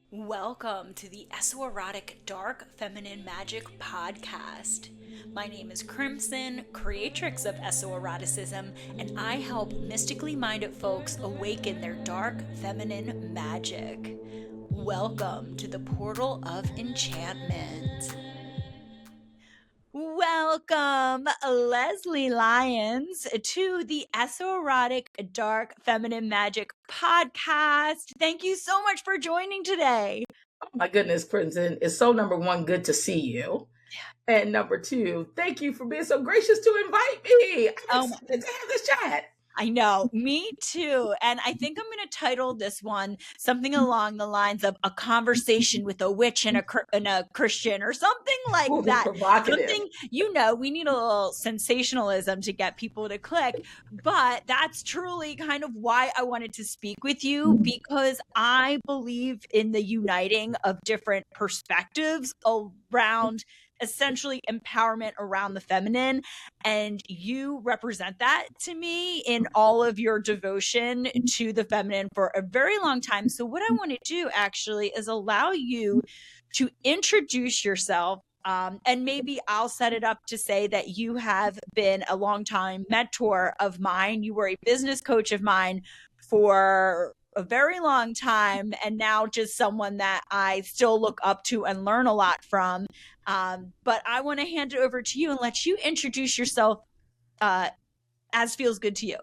Welcome to the Esoerotic Dark Feminine Magic Podcast. My name is Crimson, creatrix of Esoeroticism, and I help mystically minded folks awaken their dark feminine magic. Welcome to the Portal of Enchantment. Welcome, Leslie Lyons, to the Esoerotic Dark Feminine Magic Podcast. Thank you so much for joining today. My goodness, Crimson, it's so number one, good to see you. And number two, thank you for being so gracious to invite me. I'm excited to have this chat. I know, me too. And I think I'm going to title this one something along the lines of A Conversation with a Witch and a Christian or something like Ooh, that. provocative. Something, we need a little sensationalism to get people to click. But that's truly kind of why I wanted to speak with you, because I believe in the uniting of different perspectives around essentially empowerment around the feminine, and you represent that to me in all of your devotion to the feminine for a very long time. So what I want to do actually is allow you to introduce yourself, and maybe I'll set it up to say that you have been a longtime mentor of mine. You were a business coach of mine for a very long time, and now just someone that I still look up to and learn a lot from. But I want to hand it over to you and let you introduce yourself as feels good to you.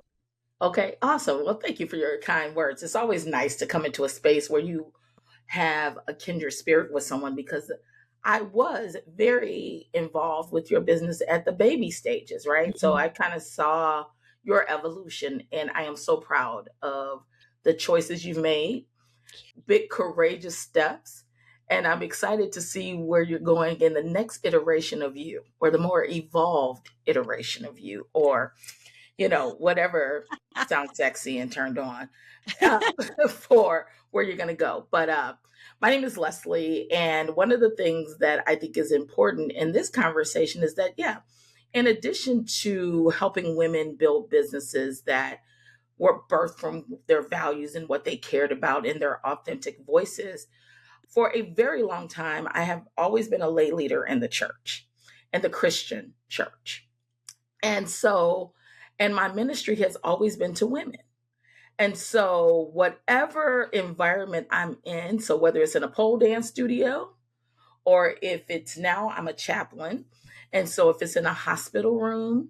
Okay, awesome. Well, thank you for your kind words. It's always nice to come into a space where you have a kindred spirit with someone, because I was very involved with your business at the baby stages, right? Mm-hmm. So I kind of saw your evolution, and I am so proud of the choices you've made, big courageous steps. And I'm excited to see where you're going in the next iteration of you, or the more evolved iteration of you, or, whatever sounds sexy and turned on for where you're going to go. But my name is Leslie. And one of the things that I think is important in this conversation is that, in addition to helping women build businesses that were birthed from their values and what they cared about in their authentic voices, for a very long time, I have always been a lay leader in the church, in the Christian church. And my ministry has always been to women. And so whatever environment I'm in, so whether it's in a pole dance studio, or if it's now I'm a chaplain, and so if it's in a hospital room,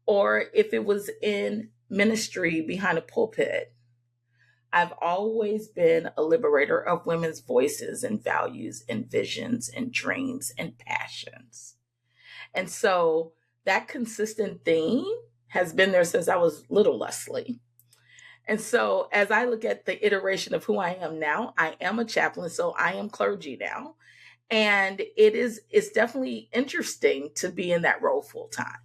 or if it was in ministry behind a pulpit, I've always been a liberator of women's voices and values and visions and dreams and passions. And so that consistent theme has been there since I was little Leslie. And so as I look at the iteration of who I am now, I am a chaplain, so I am clergy now. And it's definitely interesting to be in that role full time.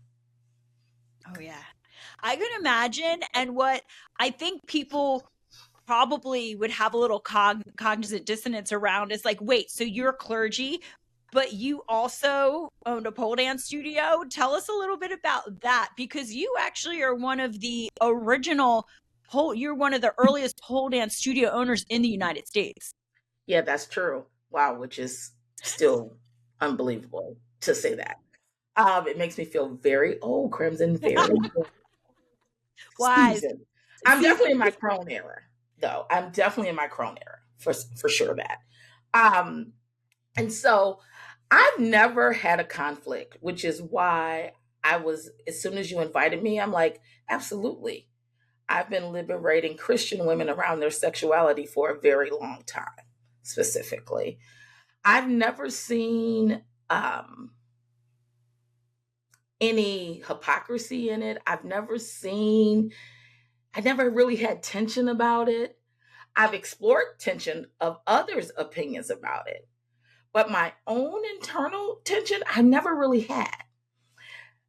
Oh, yeah. I could imagine. And what I think people probably would have a little cognizant dissonance around is like, wait, so you're clergy, but you also owned a pole dance studio? Tell us a little bit about that, because you actually are one of the you're one of the earliest pole dance studio owners in the United States. Yeah, that's true. Wow, which is still unbelievable to say that. It makes me feel very old, Crimson, very Wise. I'm definitely in my crone era, though. I'm definitely in my crone era, for sure that. And so I've never had a conflict, which is why as soon as you invited me, I'm like, absolutely. I've been liberating Christian women around their sexuality for a very long time, specifically. I've never seen any hypocrisy in it. I've never really had tension about it. I've explored tension of others' opinions about it, but my own internal tension, I never really had.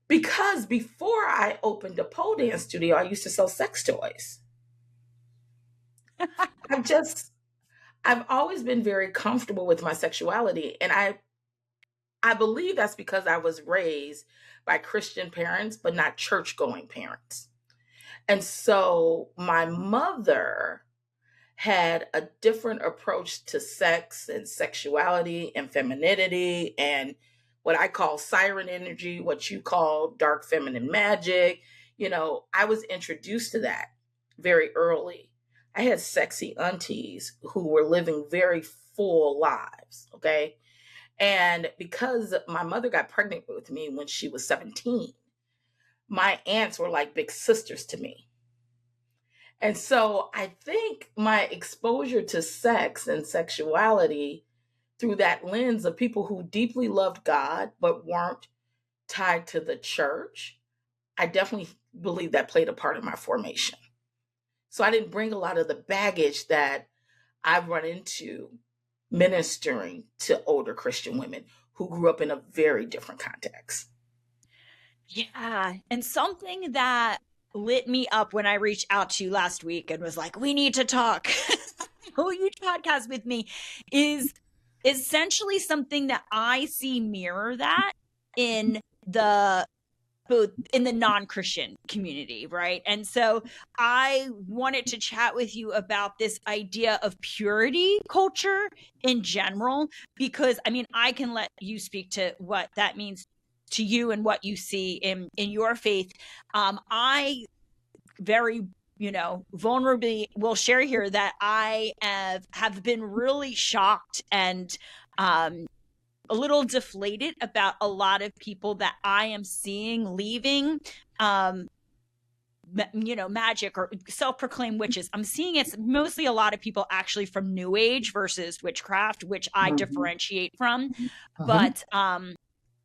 Because before I opened a pole dance studio, I used to sell sex toys. I've always been very comfortable with my sexuality. And I believe that's because I was raised by Christian parents, but not church-going parents. And so my mother had a different approach to sex and sexuality and femininity and what I call siren energy, what you call dark feminine magic. I was introduced to that very early. I had sexy aunties who were living very full lives. Okay. And because my mother got pregnant with me when she was 17, my aunts were like big sisters to me. And so I think my exposure to sex and sexuality through that lens of people who deeply loved God but weren't tied to the church, I definitely believe that played a part in my formation. So I didn't bring a lot of the baggage that I've run into ministering to older Christian women who grew up in a very different context. Yeah. And something that lit me up when I reached out to you last week and was like, we need to talk. Will you podcast with me? Is essentially something that I see mirror that in the both in the non-Christian community, right? And so I wanted to chat with you about this idea of purity culture in general, because I mean, I can let you speak to what that means to you and what you see in your faith. I very vulnerably will share here that I have been really shocked and a little deflated about a lot of people that I am seeing leaving magic or self-proclaimed witches. I'm seeing it's mostly a lot of people actually from New Age versus witchcraft, which I differentiate from. But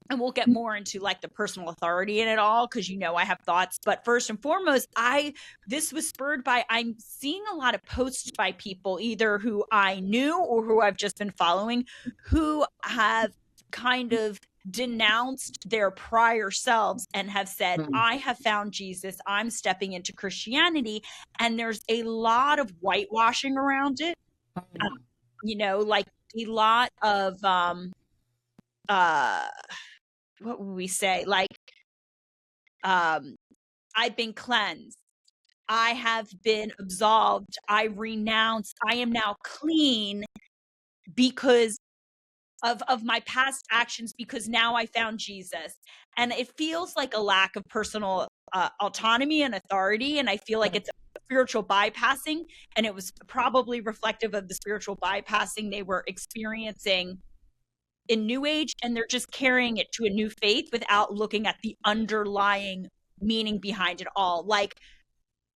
and we'll get more into like the personal authority in it all, because I have thoughts. But first and foremost, this was spurred by I'm seeing a lot of posts by people either who I knew or who I've just been following, who have kind of denounced their prior selves and have said, I have found Jesus, I'm stepping into Christianity. And there's a lot of whitewashing around it. Like a lot of what would we say? Like, I've been cleansed. I have been absolved. I renounced. I am now clean because of my past actions, because now I found Jesus. And it feels like a lack of personal autonomy and authority. And I feel like it's spiritual bypassing. And it was probably reflective of the spiritual bypassing they were experiencing in New Age, and they're just carrying it to a new faith without looking at the underlying meaning behind it all. Like,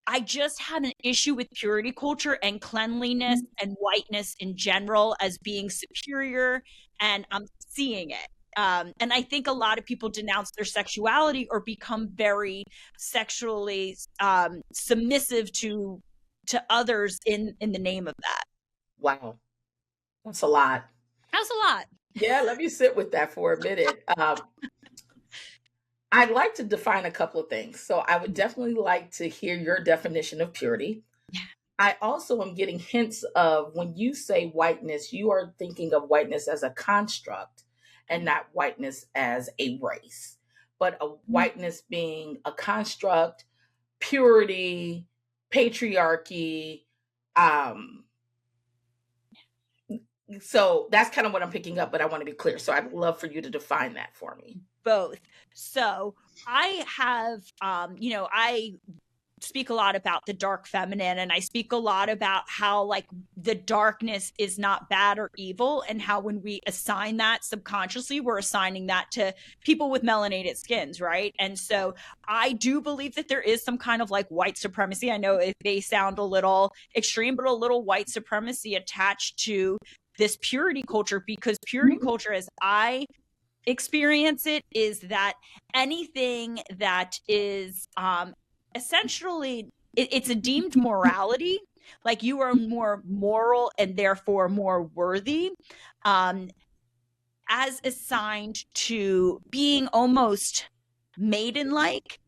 I just have an issue with purity culture and cleanliness and whiteness in general as being superior, and I'm seeing it. And I think a lot of people denounce their sexuality or become very sexually submissive to others in the name of that. Wow. That's a lot. That's a lot. Yeah, let me sit with that for a minute. I'd like to define a couple of things. So I would definitely like to hear your definition of purity. Yeah. I also am getting hints of when you say whiteness, you are thinking of whiteness as a construct and not whiteness as a race, but a whiteness being a construct, purity, patriarchy. So that's kind of what I'm picking up, but I want to be clear. So I'd love for you to define that for me. Both. So I have, I speak a lot about the dark feminine, and I speak a lot about how like the darkness is not bad or evil, and how when we assign that subconsciously, we're assigning that to people with melanated skins, right? And so I do believe that there is some kind of like white supremacy. I know it may sound a little extreme, but a little white supremacy attached to this purity culture, because purity culture, as I experience it, is that anything that is essentially it's a deemed morality, like you are more moral and therefore more worthy, as assigned to being almost maiden-like,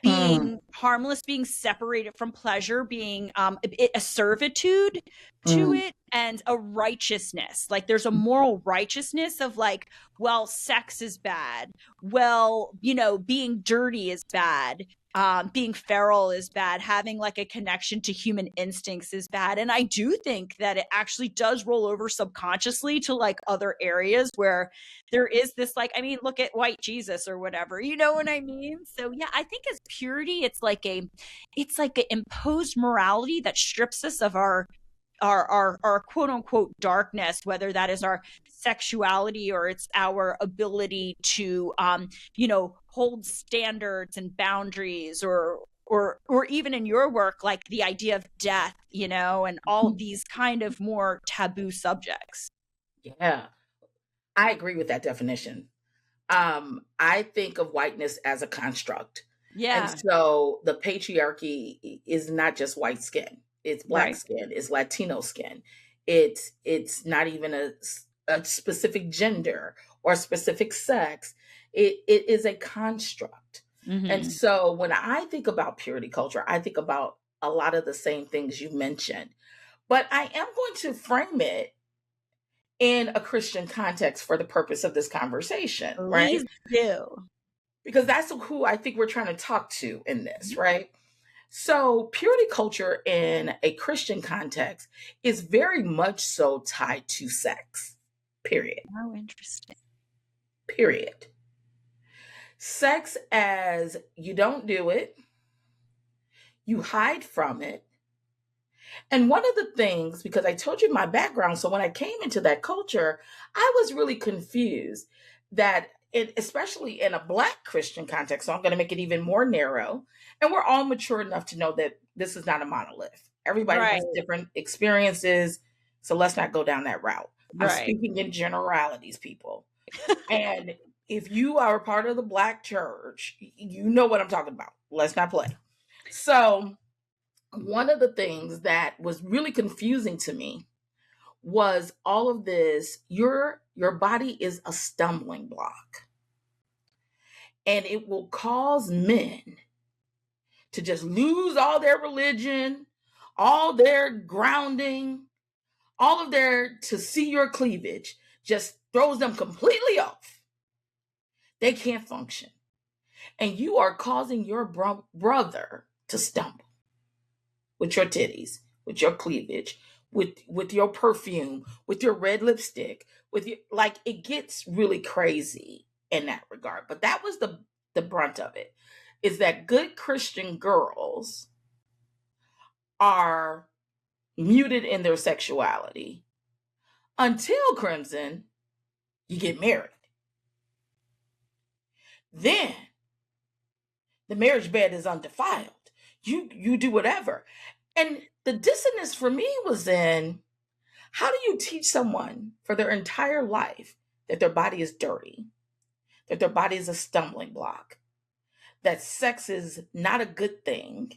being harmless, being separated from pleasure, being a servitude to it, and a righteousness. Like there's a moral righteousness of like, well, sex is bad. Well, being dirty is bad. being feral is bad. Having like a connection to human instincts is bad. And I do think that it actually does roll over subconsciously to like other areas where there is this, like, I mean, look at white Jesus or whatever, you know what I mean? So yeah, I think as purity, it's like an imposed morality that strips us of our quote unquote darkness, whether that is our sexuality or it's our ability to hold standards and boundaries, or even in your work, like the idea of death, and all these kind of more taboo subjects. Yeah, I agree with that definition. I think of whiteness as a construct. And Yeah. so the patriarchy is not just white skin. It's black Right. skin, it's Latino skin. It's not even a specific gender or a specific sex. It is a construct. And Mm-hmm. so when I think about purity culture, I think about a lot of the same things you mentioned. But I am going to frame it in a Christian context for the purpose of this conversation, right? Please do. Because that's who I think we're trying to talk to in this, right? So, purity culture in a Christian context is very much so tied to sex, period. Oh, interesting. Period. Sex as you don't do it, you hide from it. And one of the things, because I told you my background, so when I came into that culture, I was really confused that especially in a Black Christian context, so I'm going to make it even more narrow. And we're all mature enough to know that this is not a monolith. Everybody Right. has different experiences. So let's not go down that route. I'm Right. speaking in generalities, people. And if you are a part of the Black church, you know what I'm talking about. Let's not play. So, one of the things that was really confusing to me was all of this your body is a stumbling block, and it will cause men to just lose all their religion, all their grounding, all of their to see your cleavage just throws them completely off. They can't function, and you are causing your brother to stumble with your titties, with your cleavage, with your perfume, with your red lipstick, with your, like, it gets really crazy in that regard. But that was the brunt of it, is that good Christian girls are muted in their sexuality until, Crimson, you get married. Then the marriage bed is undefiled. You do whatever. And the dissonance for me was in, how do you teach someone for their entire life that their body is dirty, that their body is a stumbling block, that sex is not a good thing?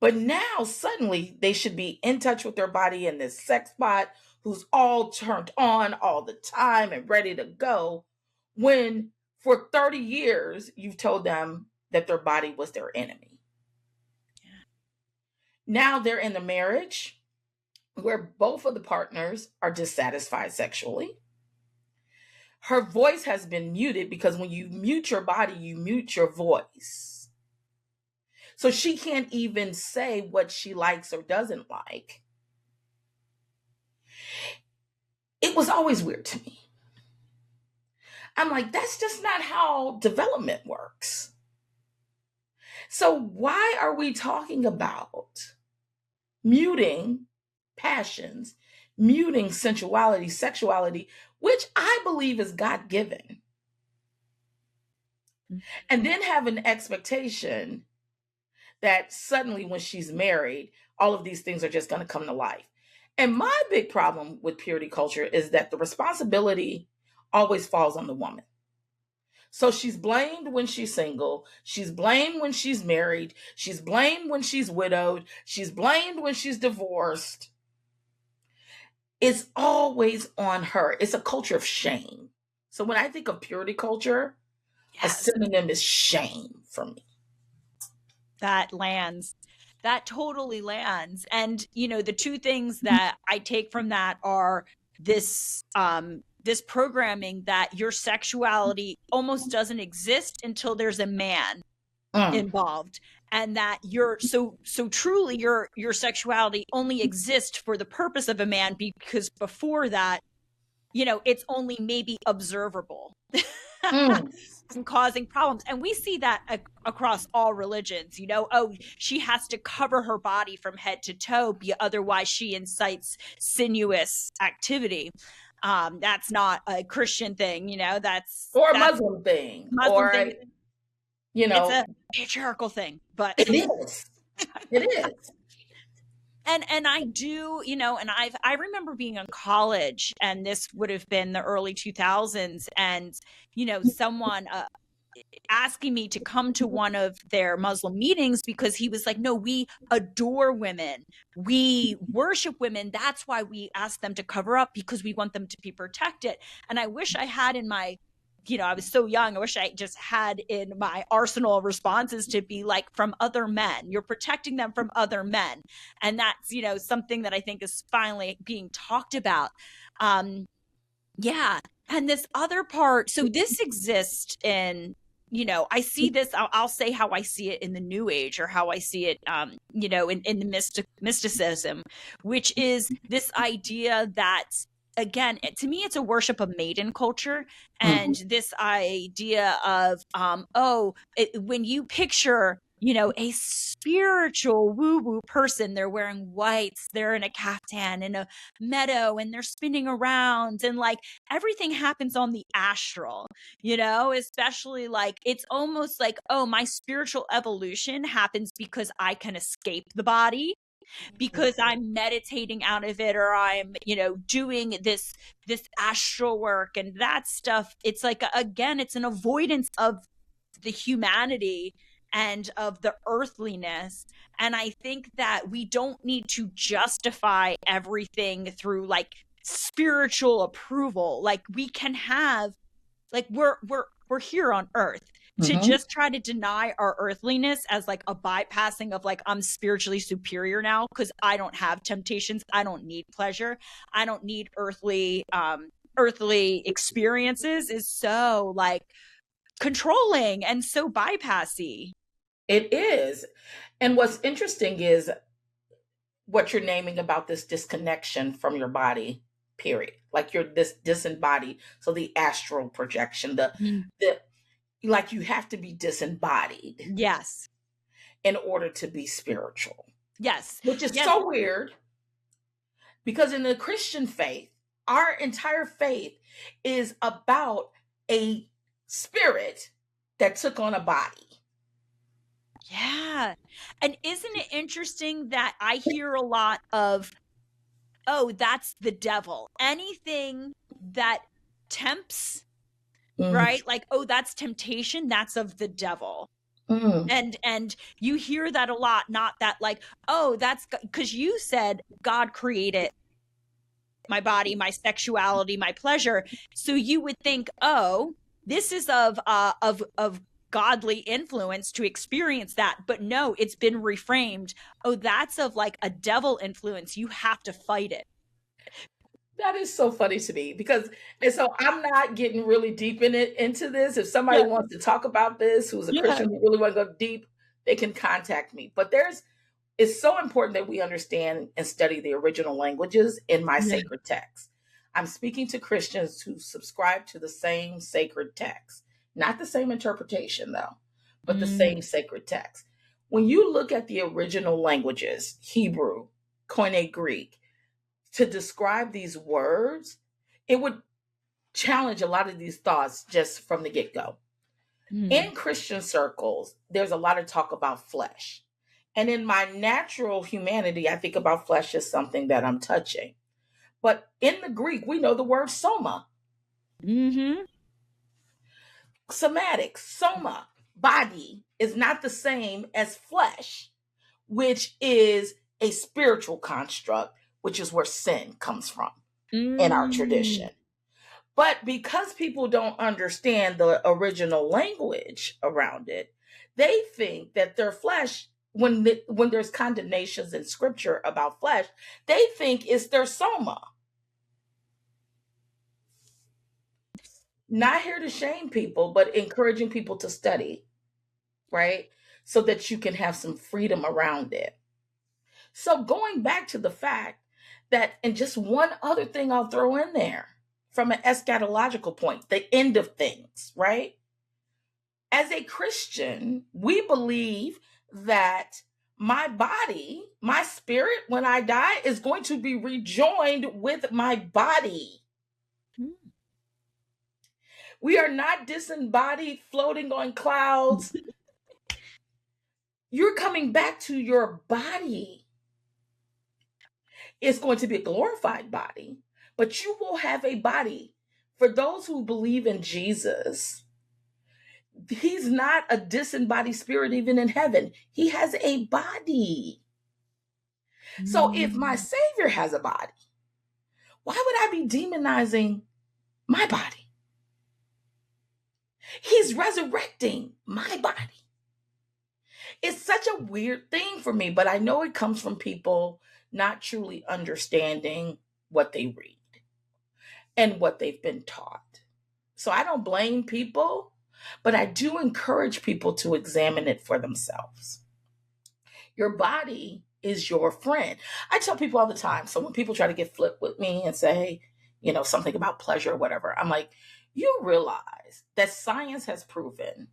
But now suddenly they should be in touch with their body in this sex bot who's all turned on all the time and ready to go, when for 30 years you've told them that their body was their enemy. Now they're in the marriage where both of the partners are dissatisfied sexually. Her voice has been muted, because when you mute your body, you mute your voice. So she can't even say what she likes or doesn't like. It was always weird to me. I'm like, that's just not how development works. So why are we talking about muting passions, muting sensuality, sexuality, which I believe is God given, and then have an expectation that suddenly when she's married, all of these things are just going to come to life? And my big problem with purity culture is that the responsibility always falls on the woman. So she's blamed when she's single. She's blamed when she's married. She's blamed when she's widowed. She's blamed when she's divorced. It's always on her. It's a culture of shame. So when I think of purity culture, a synonym is shame for me. That lands. That totally lands. And the two things that I take from that are this this programming that your sexuality almost doesn't exist until there's a man Mm. involved, and that you're so truly your sexuality only exists for the purpose of a man, because before that, it's only maybe observable. Mm. And causing problems. And we see that across all religions. Oh, she has to cover her body from head to toe, otherwise she incites sinuous activity. That's not a Christian thing. That's Or a Muslim thing, Muslim or thing. you It's know, a patriarchal thing, but it is. It is. and I do, and I remember being in college, and this would have been the early 2000s, and someone asking me to come to one of their Muslim meetings, because he was like, no, we adore women. We worship women. That's why we ask them to cover up, because we want them to be protected. And I wish I had in my, I was so young. I wish I just had in my arsenal of responses to be like, from other men. You're protecting them from other men. And that's, something that I think is finally being talked about. Yeah. And this other part, so this exists in, I see this, I'll say how I see it in the New Age, or how I see it, in the mysticism, which is this idea that, again, to me, it's a worship of maiden culture. And Mm. this idea of, when you picture, a spiritual woo-woo person, they're wearing whites, they're in a caftan in a meadow, and they're spinning around, and like everything happens on the astral, especially like it's almost like, oh, my spiritual evolution happens because I can escape the body, because I'm meditating out of it, or I'm, doing this astral work and that stuff. It's like, again, it's an avoidance of the humanity and of the earthliness. And I think that we don't need to justify everything through like spiritual approval. Like we can have, like, we're here on earth. To Mm-hmm. just try to deny our earthliness as like a bypassing of like, I'm spiritually superior now because I don't have temptations, I don't need pleasure, I don't need earthly experiences, is so like controlling and so bypassy. It is. And what's interesting is what you're naming about this disconnection from your body, period. Like you're this disembodied. So the astral projection, the like you have to be disembodied Yes. in order to be spiritual. Yes. Which is Yes. so weird, because in the Christian faith, our entire faith is about a spirit that took on a body. Yeah. And isn't it interesting that I hear a lot of, oh, that's the devil. Anything that tempts, Mm. right? Like, oh, that's temptation, that's of the devil. Mm. And you hear that a lot, not that like, oh, that's because you said God created my body, my sexuality, my pleasure. So you would think, oh, this is of godly influence to experience that. But no, it's been reframed. Oh, that's of like a devil influence. You have to fight it. That is so funny to me, because, and so I'm not getting really deep into this. If somebody Yeah. wants to talk about this, who's a Yeah. Christian, who really want to go deep, they can contact me. But it's so important that we understand and study the original languages in my sacred text. I'm speaking to Christians who subscribe to the same sacred text, not the same interpretation though, but the same sacred text. When you look at the original languages, Hebrew, Koine Greek, to describe these words, it would challenge a lot of these thoughts just from the get-go. In Christian circles, there's a lot of talk about flesh. And in my natural humanity, I think about flesh as something that I'm touching. But in the Greek, we know the word soma. Mm-hmm. Somatic, soma, body, is not the same as flesh, which is a spiritual construct, which is where sin comes from in our tradition. But because people don't understand the original language around it, they think that their flesh, when there's condemnations in scripture about flesh, they think it's their soma. Not here to shame people, but encouraging people to study, right? so that you can have some freedom around it. So going back to the fact that, and just one other thing I'll throw in there from an eschatological point, the end of things, right? As a Christian, we believe that my body, my spirit, when I die, is going to be rejoined with my body. We are not disembodied, floating on clouds. You're coming back to your body. It's going to be a glorified body, but you will have a body. For those who believe in Jesus, he's not a disembodied spirit even in heaven. He has a body. So if my Savior has a body, why would I be demonizing my body? He's resurrecting my body. It's such a weird thing for me, but I know it comes from people not truly understanding what they read and what they've been taught. So I don't blame people, but I do encourage people to examine it for themselves. Your body is your friend. I tell people all the time. So when people try to get flip with me and say, something about pleasure or whatever, I'm like, you realize that science has proven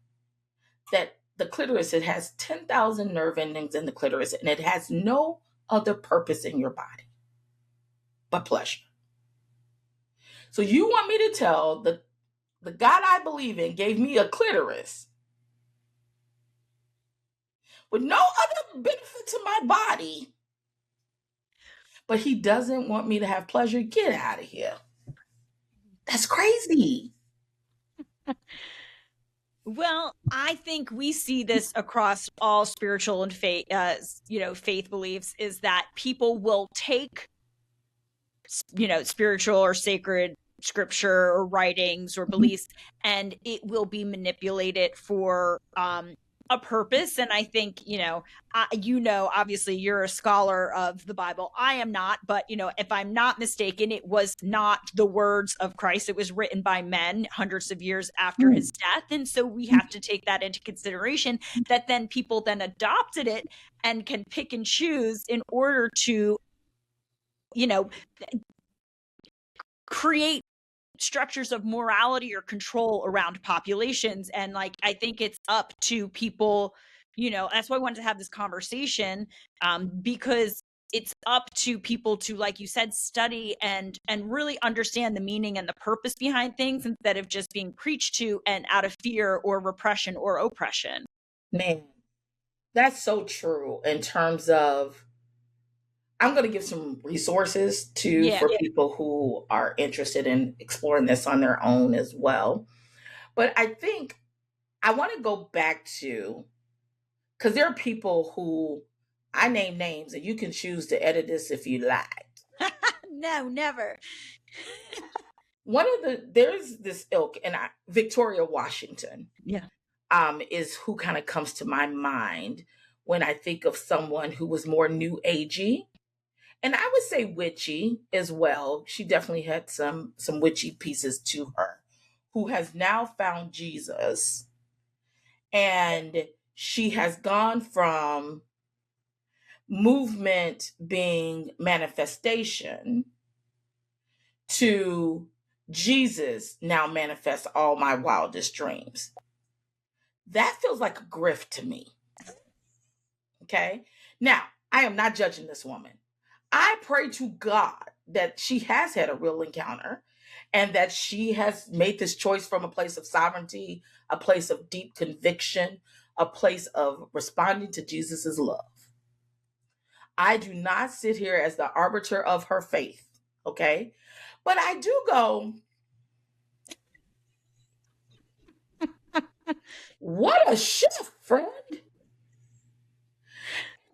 that the clitoris, it has 10,000 nerve endings in the clitoris, and it has no other purpose in your body but pleasure. So you want me to tell the God I believe in gave me a clitoris with no other benefit to my body, but he doesn't want me to have pleasure? Get out of here. That's crazy. Well, I think we see this across all spiritual and faith beliefs, is that people will take, spiritual or sacred scripture or writings or beliefs, and it will be manipulated for a purpose. And I think, obviously you're a scholar of the Bible. I am not, but if I'm not mistaken, it was not the words of Christ. It was written by men hundreds of years after his death. And so we have to take that into consideration, that then people then adopted it and can pick and choose in order to, create structures of morality or control around populations. And I think it's up to people, that's why I wanted to have this conversation, because it's up to people to, like you said, study and really understand the meaning and the purpose behind things, instead of just being preached to and out of fear or repression or oppression. Man, that's so true. In terms of, I'm going to give some resources for people who are interested in exploring this on their own as well. But I think I want to go back to, because there are people who, I name names and you can choose to edit this if you like. No, never. There's this ilk, and Victoria Washington is who kind of comes to my mind when I think of someone who was more new agey. And I would say witchy as well. She definitely had some witchy pieces to her, who has now found Jesus. And she has gone from movement being manifestation to Jesus now manifests all my wildest dreams. That feels like a grift to me. Okay. Now, I am not judging this woman. I pray to God that she has had a real encounter and that she has made this choice from a place of sovereignty, a place of deep conviction, a place of responding to Jesus's love. I do not sit here as the arbiter of her faith, okay? But I do go, what a shift, friend.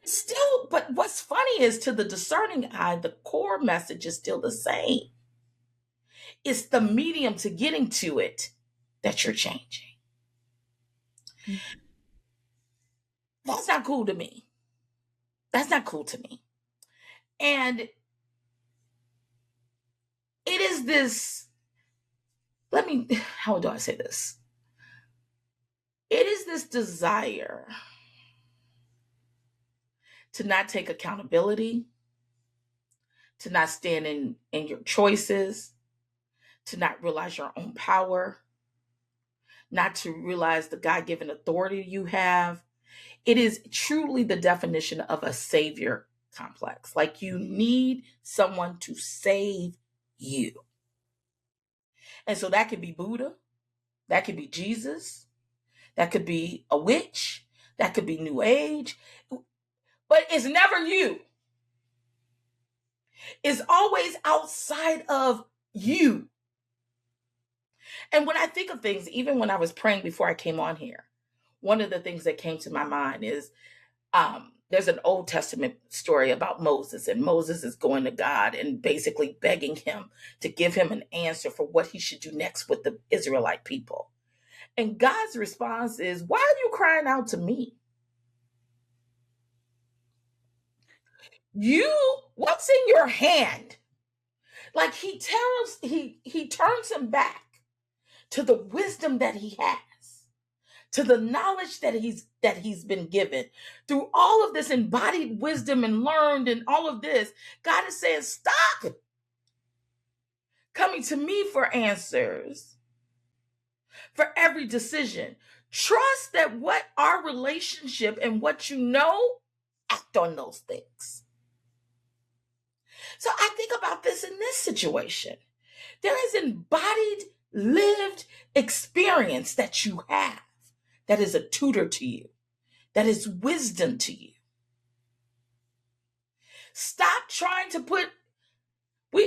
Still, but what's funny is, to the discerning eye, the core message is still the same. It's the medium to getting to it that you're changing. That's not cool to me. That's not cool to me. And it is this, how do I say this? It is this desire to not take accountability, to not stand in your choices, to not realize your own power, not to realize the God given authority you have. It is truly the definition of a savior complex. Like you need someone to save you. And so that could be Buddha, that could be Jesus, that could be a witch, that could be New Age, but it's never you. It's always outside of you. And when I think of things, even when I was praying before I came on here, one of the things that came to my mind is there's an Old Testament story about Moses, and Moses is going to God and basically begging him to give him an answer for what he should do next with the Israelite people. And God's response is, why are you crying out to me? What's in your hand? Like he turns him back to the wisdom that he has, to the knowledge that he's been given. Through all of this embodied wisdom and learned and all of this, God is saying, stop coming to me for answers for every decision. Trust that what our relationship and what you know, act on those things. So I think about this in this situation. There is embodied, lived experience that you have that is a tutor to you, that is wisdom to you. Stop trying to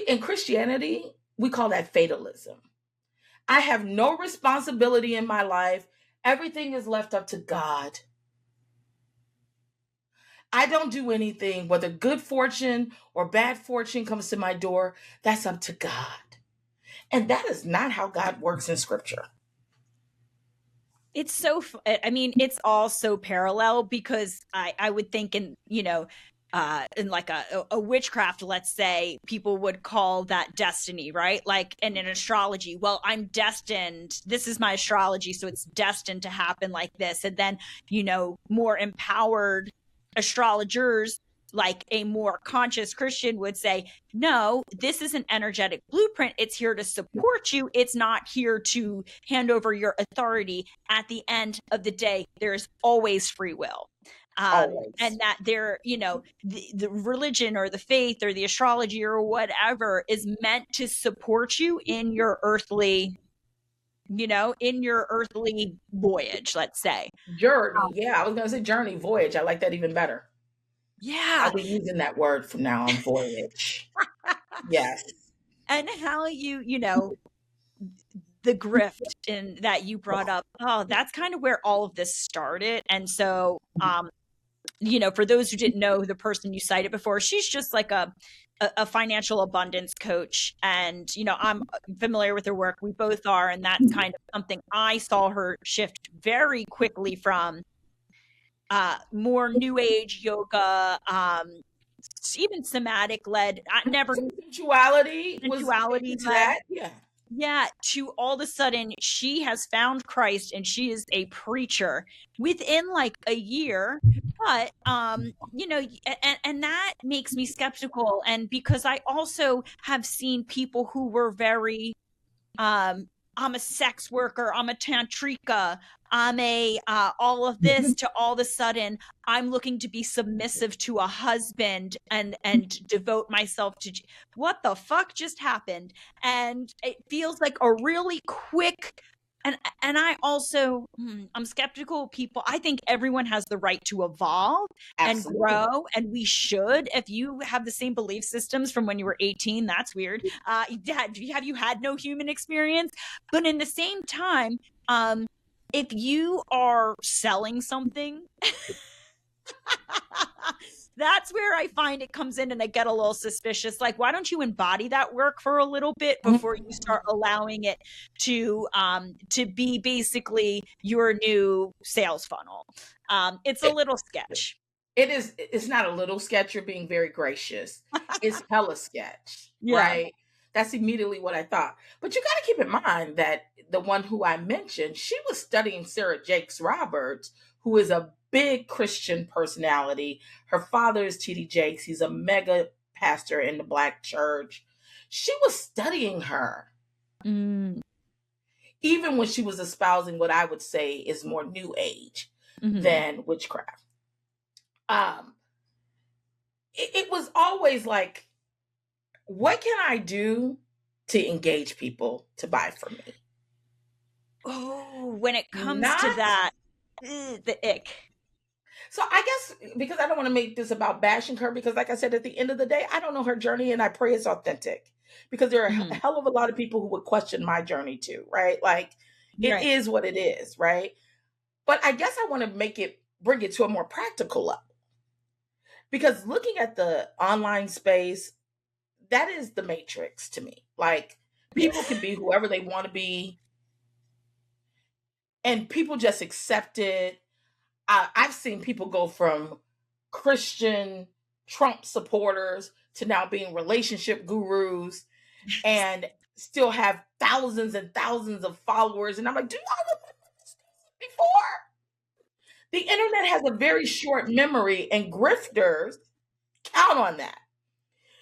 in Christianity, we call that fatalism. I have no responsibility in my life. Everything is left up to God. I don't do anything, whether good fortune or bad fortune comes to my door, that's up to God. And that is not how God works in scripture. It's so, I mean, it's all so parallel because I would think in like a witchcraft, let's say, people would call that destiny, right? Like, and in astrology, well, I'm destined, this is my astrology, so it's destined to happen like this. And then, more empowered astrologers, like a more conscious Christian, would say, no, this is an energetic blueprint. It's here to support you. It's not here to hand over your authority. At the end of the day, there's always free will. And that there, the religion or the faith or the astrology or whatever is meant to support you in your earthly, voyage, let's say. Journey. Yeah, I was going to say journey, voyage. I like that even better. Yeah. I'll be using that word from now on, voyage. Yes. And how the grift in that you brought up, that's kind of where all of this started. And so, for those who didn't know the person you cited before, she's just like a financial abundance coach. And, I'm familiar with her work. We both are. And that's kind of something I saw her shift very quickly from more new age yoga, even somatic led, sensuality led. Yeah. Yeah, to all of a sudden she has found Christ and she is a preacher within like a year. But and that makes me skeptical. And because I also have seen people who were very I'm a sex worker, I'm a tantrika, I'm a all of this, to all of a sudden I'm looking to be submissive to a husband and devote myself to what the fuck just happened. And it feels like a really quick, and I also I'm skeptical of people. I think everyone has the right to evolve. Absolutely. And grow, and we should. If you have the same belief systems from when you were 18, that's weird. Have you had no human experience? But in the same time, if you are selling something, that's where I find it comes in and I get a little suspicious. Like, why don't you embody that work for a little bit before you start allowing it to be basically your new sales funnel? It's a little sketch. It's not a little sketch. You're being very gracious. It's hella sketch, yeah. Right? That's immediately what I thought. But you got to keep in mind that the one who I mentioned, she was studying Sarah Jakes Roberts, who is a big Christian personality. Her father is T.D. Jakes. He's a mega pastor in the Black church. She was studying her, Mm. even when she was espousing what I would say is more new age than witchcraft. It was always like, what can I do to engage people to buy from me? Oh, when it comes to Not that, the ick. So I guess, because I don't want to make this about bashing her, because like I said, at the end of the day, I don't know her journey, and I pray it's authentic, because there are a hell of a lot of people who would question my journey too, right? Like, it is what it is, right? But I guess I want to bring it to a more practical level, because looking at the online space, that is the matrix to me. Like, people can be whoever they want to be, and people just accept it. I've seen people go from Christian Trump supporters to now being relationship gurus and still have thousands and thousands of followers. And I'm like, do y'all remember this before? The internet has a very short memory, and grifters count on that.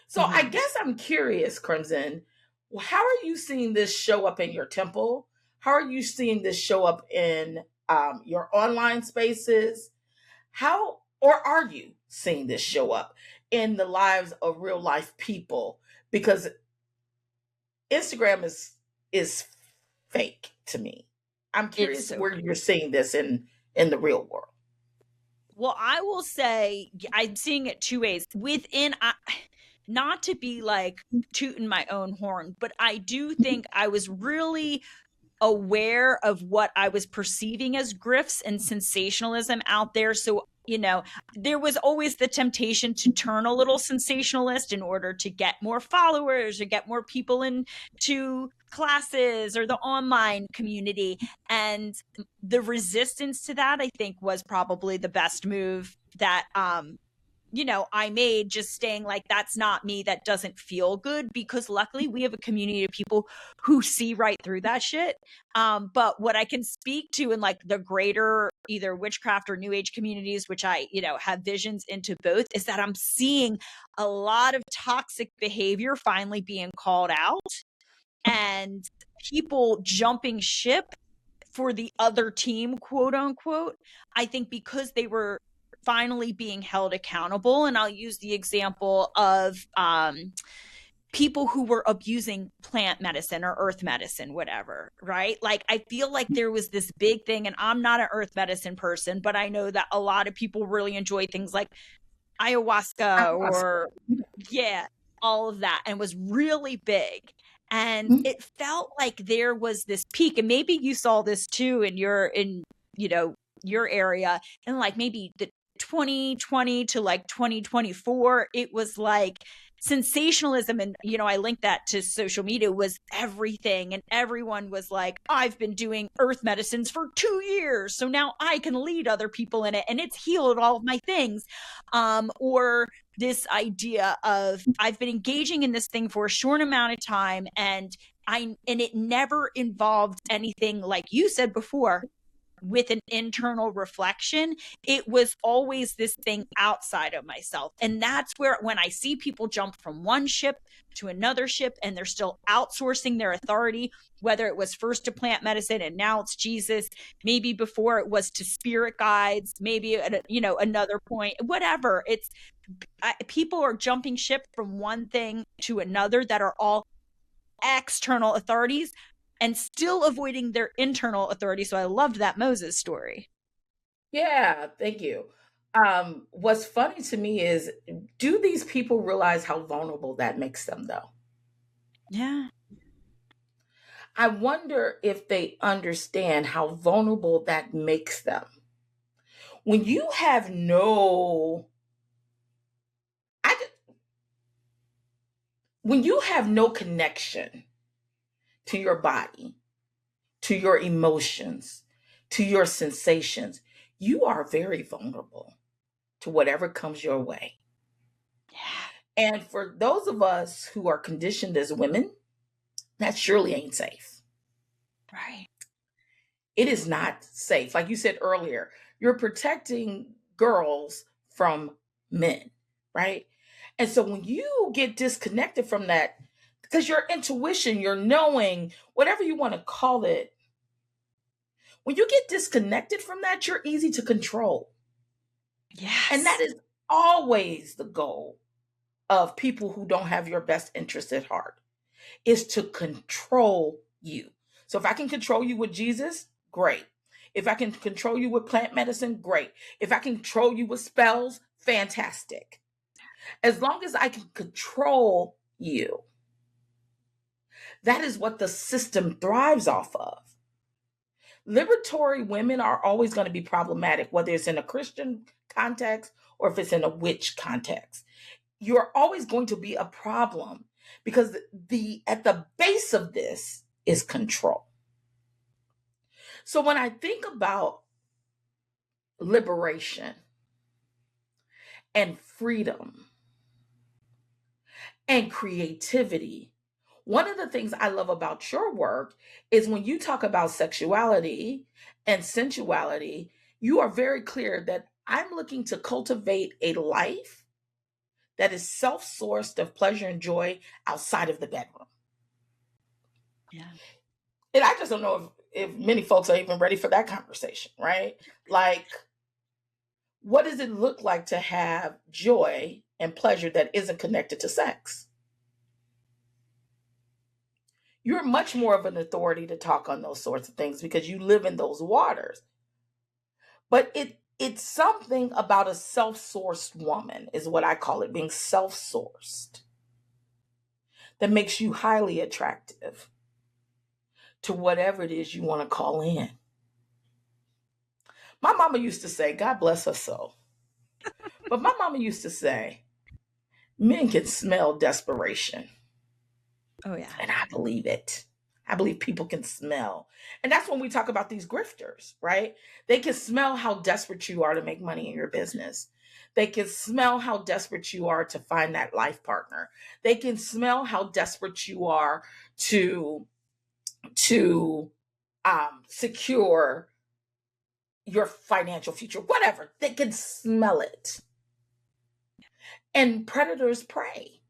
So I guess I'm curious, Crimson, how are you seeing this show up in your temple? How are you seeing this show up in your online spaces? How, or are you seeing this show up in the lives of real life people? Because Instagram is fake to me. I'm curious where you're seeing this in the real world. Well, I will say I'm seeing it two ways. Within, not to be like tooting my own horn, but I do think I was really aware of what I was perceiving as grifts and sensationalism out there. So, there was always the temptation to turn a little sensationalist in order to get more followers or get more people into classes or the online community. And the resistance to that, I think, was probably the best move that I made, just staying like, that's not me, that doesn't feel good, because luckily we have a community of people who see right through that shit. But what I can speak to in like the greater either witchcraft or new age communities, which I, have visions into both, is that I'm seeing a lot of toxic behavior finally being called out and people jumping ship for the other team, quote unquote. I think because they were finally being held accountable. And I'll use the example of people who were abusing plant medicine or earth medicine, whatever, right? Like, I feel like there was this big thing, and I'm not an earth medicine person, but I know that a lot of people really enjoy things like ayahuasca or all of that, and was really big. And it felt like there was this peak, and maybe you saw this too in your area, and like maybe the 2020 to like 2024, it was like sensationalism. And, I linked that to social media, was everything. And everyone was like, I've been doing earth medicines for 2 years, so now I can lead other people in it, and it's healed all of my things. Or this idea of, I've been engaging in this thing for a short amount of time, and it never involved anything, like you said before, with an internal reflection. It was always this thing outside of myself. And that's where, when I see people jump from one ship to another ship, and they're still outsourcing their authority, whether it was first to plant medicine and now it's Jesus, maybe before it was to spirit guides, maybe at another point, whatever. It's people are jumping ship from one thing to another that are all external authorities, and still avoiding their internal authority. So I loved that Moses story. Yeah, thank you. What's funny to me is, do these people realize how vulnerable that makes them, though? Yeah. I wonder if they understand how vulnerable that makes them. When you have when you have no connection to your body, to your emotions, to your sensations, you are very vulnerable to whatever comes your way. Yeah. And for those of us who are conditioned as women, that surely ain't safe. Right. It is not safe. Like you said earlier, You're protecting girls from men, right? And so when you get disconnected from that, because your intuition, your knowing, whatever you want to call it, when you get disconnected from that, you're easy to control. Yes. And that is always the goal of people who don't have your best interest at heart, is to control you. So if I can control you with Jesus, great. If I can control you with plant medicine, great. If I can control you with spells, fantastic. As long as I can control you, that is what the system thrives off of. Liberatory women are always going to be problematic, whether it's in a Christian context or if it's in a witch context. You're always going to be a problem because at the base of this is control. So when I think about liberation and freedom and creativity, one of the things I love about your work is when you talk about sexuality and sensuality, you are very clear that I'm looking to cultivate a life that is self-sourced of pleasure and joy outside of the bedroom. Yeah. And I just don't know if many folks are even ready for that conversation, right? Like, what does it look like to have joy and pleasure that isn't connected to sex? You're much more of an authority to talk on those sorts of things because you live in those waters. But it's something about a self-sourced woman, is what I call it, being self-sourced, that makes you highly attractive to whatever it is you want to call in. My mama used to say, God bless her soul, but my mama used to say, men can smell desperation. Oh, yeah. And I believe it. I believe people can smell. And that's when we talk about these grifters, right? They can smell how desperate you are to make money in your business. They can smell how desperate you are to find that life partner. They can smell how desperate you are to secure your financial future, whatever. They can smell it. And predators prey.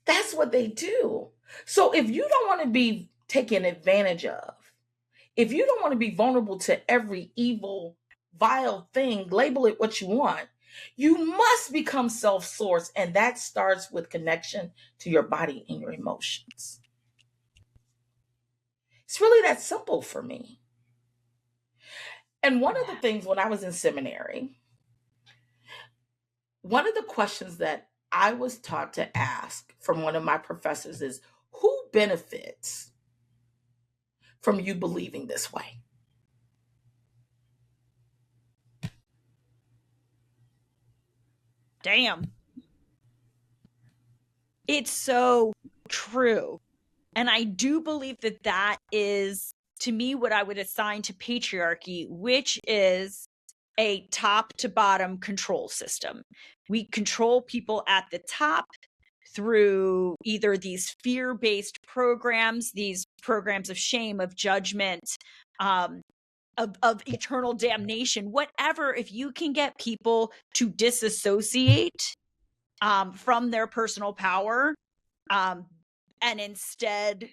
That's what they do. So if you don't want to be taken advantage of, if you don't want to be vulnerable to every evil, vile thing, label it what you want, you must become self-sourced. And that starts with connection to your body and your emotions. It's really that simple for me. And one of the things when I was in seminary, one of the questions that I was taught to ask from one of my professors is, who benefits from you believing this way? Damn. It's so true. And I do believe that that is, to me, what I would assign to patriarchy, which is a top to bottom control system. We control people at the top through either these fear-based programs, these programs of shame, of judgment, of eternal damnation, whatever. If you can get people to disassociate from their personal power, and instead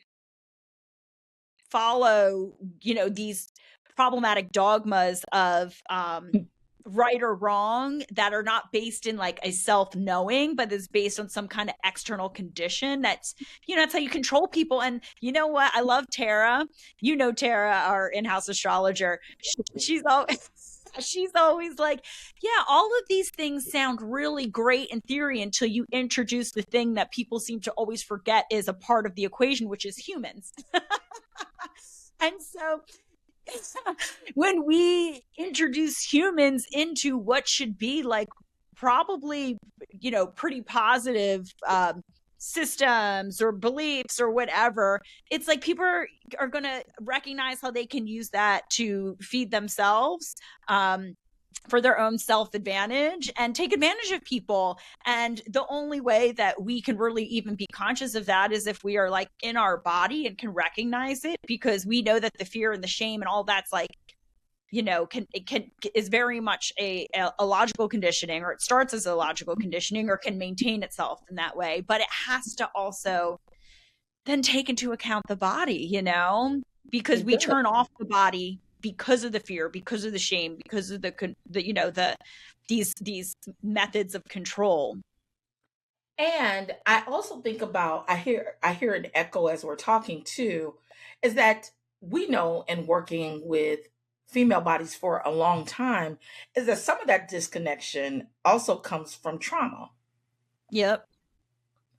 follow, these problematic dogmas of right or wrong that are not based in like a self-knowing, but is based on some kind of external condition. That's how you control people. And you know what? I love Tara. Tara, our in-house astrologer. She's always she's always like, yeah, all of these things sound really great in theory until you introduce the thing that people seem to always forget is a part of the equation, which is humans. And so when we introduce humans into what should be like probably, pretty positive systems or beliefs or whatever, it's like people are going to recognize how they can use that to feed themselves, for their own self-advantage and take advantage of people. And the only way that we can really even be conscious of that is if we are like in our body and can recognize it, because we know that the fear and the shame and all that's like is very much a logical conditioning, or it starts as a logical conditioning, or can maintain itself in that way. But it has to also then take into account the body, because It we does. turn off the body because of the fear, because of the shame, because of these methods of control. And I also think about, I hear an echo as we're talking too, is that we know in working with female bodies for a long time is that some of that disconnection also comes from trauma, Yep.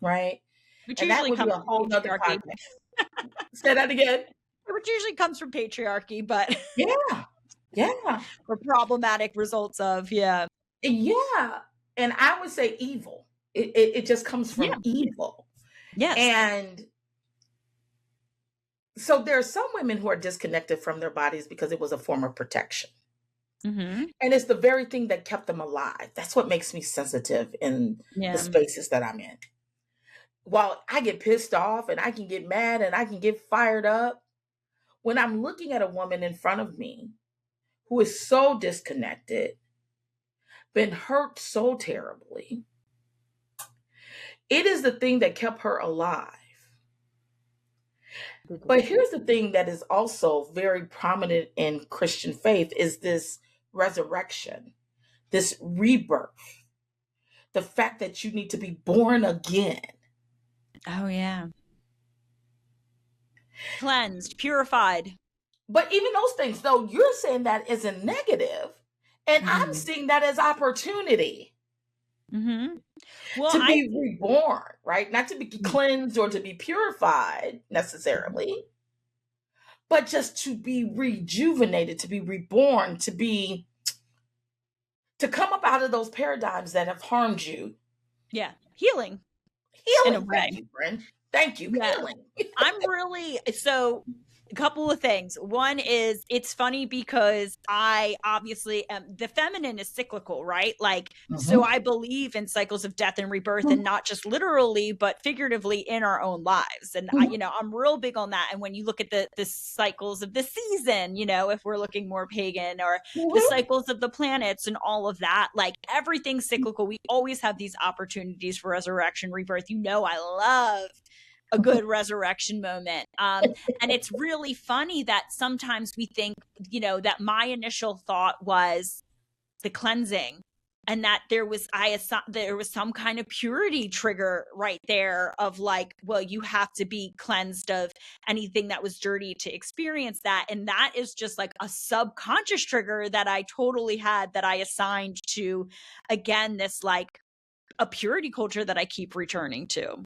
right? Which And that usually would be comes a from whole nother patriarchy. podcast. Say that again. Which usually comes from patriarchy, but Yeah. Yeah. or problematic results of, yeah. Yeah. And I would say evil. It just comes Yeah. from evil. Yes. And so there are some women who are disconnected from their bodies because it was a form of protection. Mm-hmm. And it's the very thing that kept them alive. That's what makes me sensitive in the Yeah. spaces that I'm in. While I get pissed off and I can get mad and I can get fired up, when I'm looking at a woman in front of me who is so disconnected, been hurt so terribly, it is the thing that kept her alive. But here's the thing that is also very prominent in Christian faith is this resurrection, this rebirth, the fact that you need to be born again. Oh, yeah. Cleansed, purified. But even those things, though, you're saying that is a negative, and I'm Mm-hmm. seeing that as opportunity Mm-hmm. Well, to be reborn, right? Not to be cleansed or to be purified necessarily, but just to be rejuvenated, to be reborn, to come up out of those paradigms that have harmed you. yeah, healing in a Healing. way. Thank you, friend. Thank you. Yeah. Healing. So a couple of things. One is, it's funny because I obviously am, the feminine is cyclical, right? Like, so I believe in cycles of death and rebirth, and not just literally, but figuratively in our own lives. And I'm real big on that. And when you look at the cycles of the season, if we're looking more pagan, or the cycles of the planets and all of that, like, everything's cyclical. We always have these opportunities for resurrection, rebirth. I love a good resurrection moment. And it's really funny that sometimes we think, that my initial thought was the cleansing, and that there was some kind of purity trigger right there of like, well, you have to be cleansed of anything that was dirty to experience that. And that is just like a subconscious trigger that I totally had, that I assigned to, again, this like a purity culture that I keep returning to.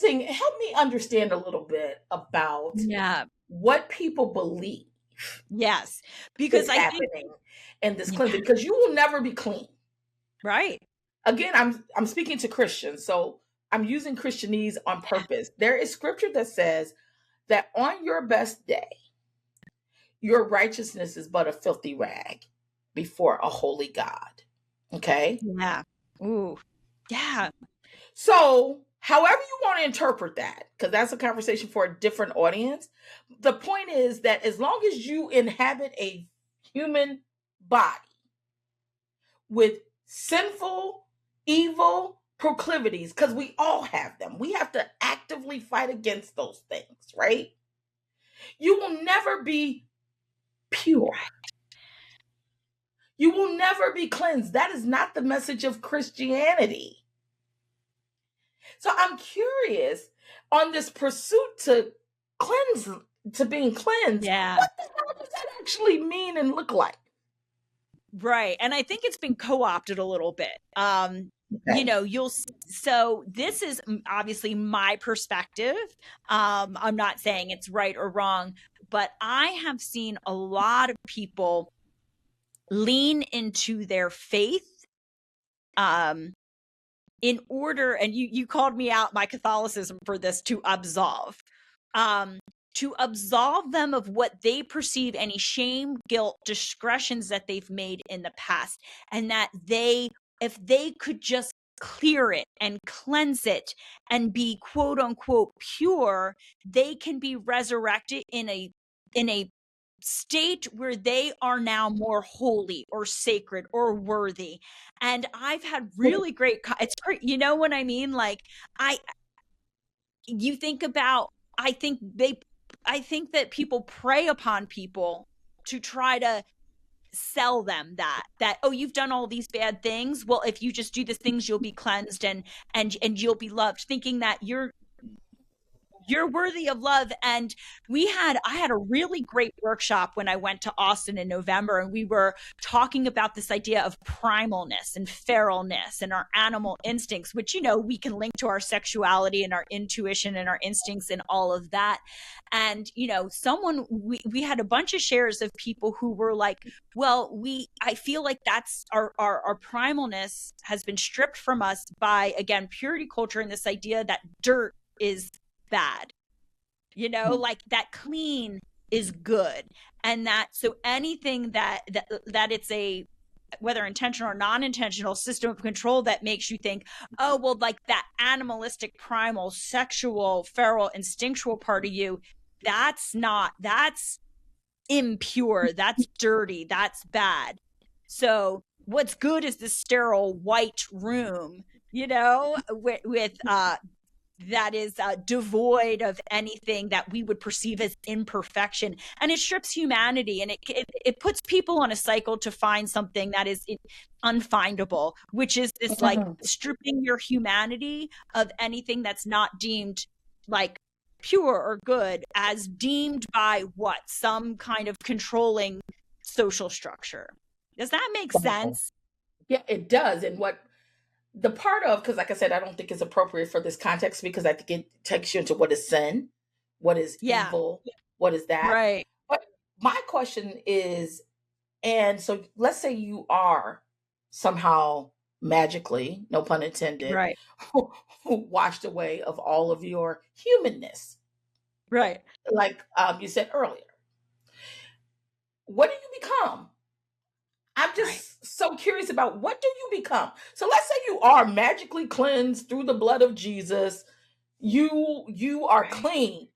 Help me understand a little bit about Yeah. what people believe Yes. is Because I think, happening in this cleansing, because you will never be clean. right. Again, I'm speaking to Christians, so I'm using Christianese on purpose. There is scripture that says that on your best day, your righteousness is but a filthy rag before a holy God. Okay? Yeah. Ooh. Yeah. So, however you want to interpret that, because that's a conversation for a different audience, the point is that as long as you inhabit a human body with sinful, evil proclivities, because we all have them, we have to actively fight against those things, right? You will never be pure. You will never be cleansed. That is not the message of Christianity. So I'm curious on this pursuit to cleanse, to being cleansed. Yeah. What the hell does that actually mean and look like? Right. And I think it's been co-opted a little bit. Okay. So this is obviously my perspective. I'm not saying it's right or wrong, but I have seen a lot of people lean into their faith, in order, and you called me out my Catholicism for this, to absolve. To absolve them of what they perceive any shame, guilt, discretions that they've made in the past. And that if they could just clear it and cleanse it and be quote unquote pure, they can be resurrected in a state where they are now more holy or sacred or worthy. And I've had really great, it's great. You know what I mean? Like, I, you think about, I think they, I think that people prey upon people to try to sell them that oh, you've done all these bad things, well, if you just do the things, you'll be cleansed and you'll be loved, thinking that you're worthy of love. And I had a really great workshop when I went to Austin in November, and we were talking about this idea of primalness and feralness and our animal instincts, which, you know, we can link to our sexuality and our intuition and our instincts and all of that. And, you know, we had a bunch of shares of people who were like, well, I feel like that's our primalness has been stripped from us by, again, purity culture and this idea that dirt is bad, you know, like that clean is good. And that, so anything that it's a, whether intentional or non-intentional system of control that makes you think, oh, well, like that animalistic, primal, sexual, feral, instinctual part of you, that's impure, that's dirty, that's bad. So what's good is this sterile white room, you know, with that is devoid of anything that we would perceive as imperfection. And it strips humanity, and it puts people on a cycle to find something that is unfindable, which is this like stripping your humanity of anything that's not deemed like pure or good, as deemed by what, some kind of controlling social structure. Does that make sense? Yeah, it does. And what the part of, because like I said, I don't think it's appropriate for this context, because I think it takes you into what is sin, what is evil, what is that. Right. But my question is, and so let's say you are somehow magically, no pun intended, Right. washed away of all of your humanness. Right. Like you said earlier. What do you become? I'm just so curious about, what do you become? So let's say you are magically cleansed through the blood of Jesus. You are clean.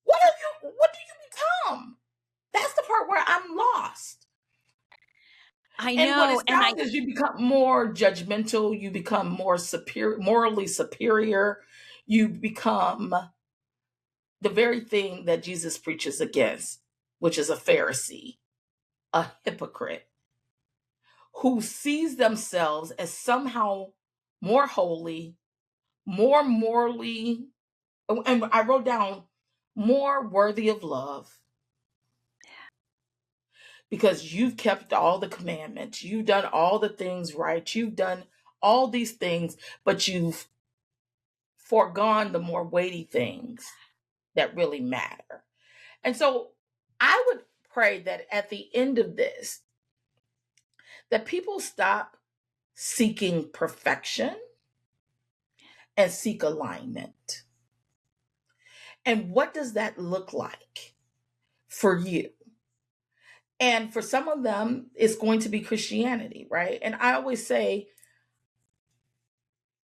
What do you become? That's the part where I'm lost. I And what know. it sounds is you become more judgmental, you become more superior, morally superior, you become the very thing that Jesus preaches against, which is a Pharisee, a hypocrite, who sees themselves as somehow more holy, more morally, and I wrote down, more worthy of love, because you've kept all the commandments, you've done all the things right, you've done all these things, but you've foregone the more weighty things that really matter. And so I would pray that at the end of this, that people stop seeking perfection and seek alignment. And what does that look like for you? And for some of them, it's going to be Christianity, right? And I always say,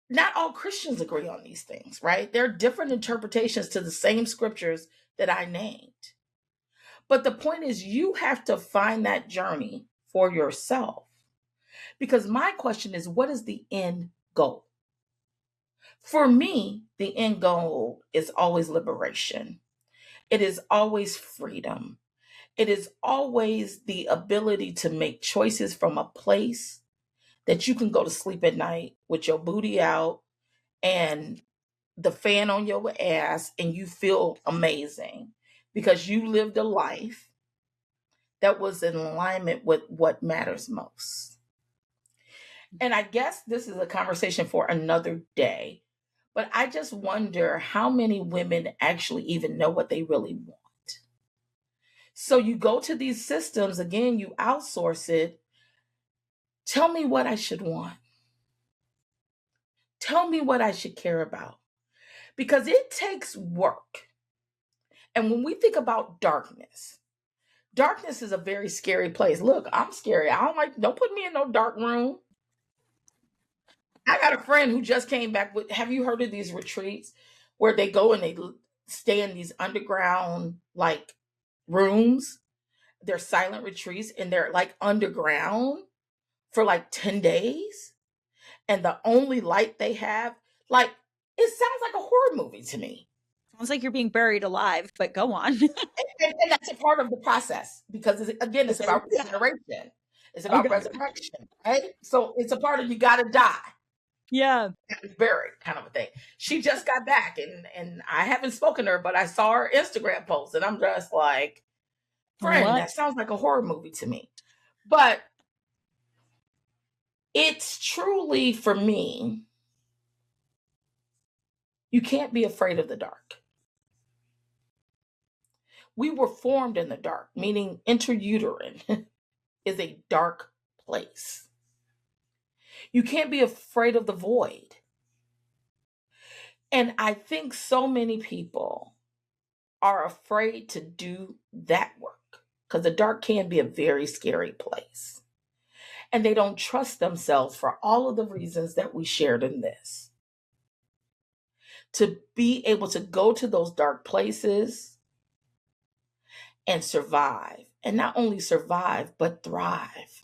not all Christians agree on these things, right? There are different interpretations to the same scriptures that I named. But the point is, you have to find that journey for yourself. Because my question is, what is the end goal? For me, the end goal is always liberation. It is always freedom. It is always the ability to make choices from a place that you can go to sleep at night with your booty out and the fan on your ass, and you feel amazing because you lived a life that was in alignment with what matters most. And I guess this is a conversation for another day, but I just wonder how many women actually even know what they really want. So you go to these systems, again, you outsource it. Tell me what I should want. Tell me what I should care about. Because it takes work. And when we think about darkness is a very scary place. Look, I'm scary. Don't put me in no dark room. I got a friend who just came back with, have you heard of these retreats where they go and they stay in these underground like rooms? their silent retreats and they're like underground for like 10 days and the only light they have, like, it sounds like a horror movie to me. Sounds like you're being buried alive, but go on. And that's a part of the process because, again, it's Okay. about regeneration. It's about Okay. resurrection, right? So it's a part of you got to die, Yeah. buried kind of a thing. She just got back and I haven't spoken to her, but I saw her Instagram post and I'm just like, friend, What? that sounds like a horror movie to me. But it's truly, for me, you can't be afraid of the dark. We were formed in the dark, meaning intrauterine is a dark place. You can't be afraid of the void. And I think so many people are afraid to do that work because the dark can be a very scary place. And they don't trust themselves for all of the reasons that we shared in this. To be able to go to those dark places and survive. And not only survive, but thrive.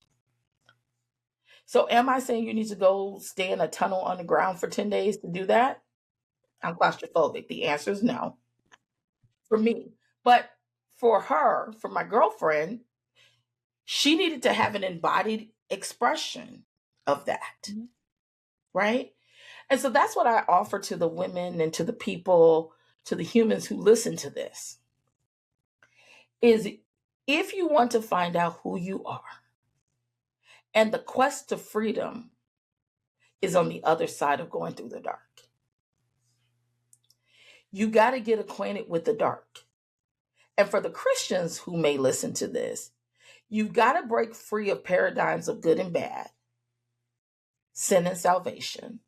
So am I saying you need to go stay in a tunnel underground for 10 days to do that? I'm claustrophobic. The answer is no for me. But for her, for my girlfriend, she needed to have an embodied expression of that. Mm-hmm. Right? And so that's what I offer to the women and to the people, to the humans who listen to this, is if you want to find out who you are, and the quest to freedom is on the other side of going through the dark. You got to get acquainted with the dark. And for the Christians who may listen to this, you've got to break free of paradigms of good and bad, sin and salvation,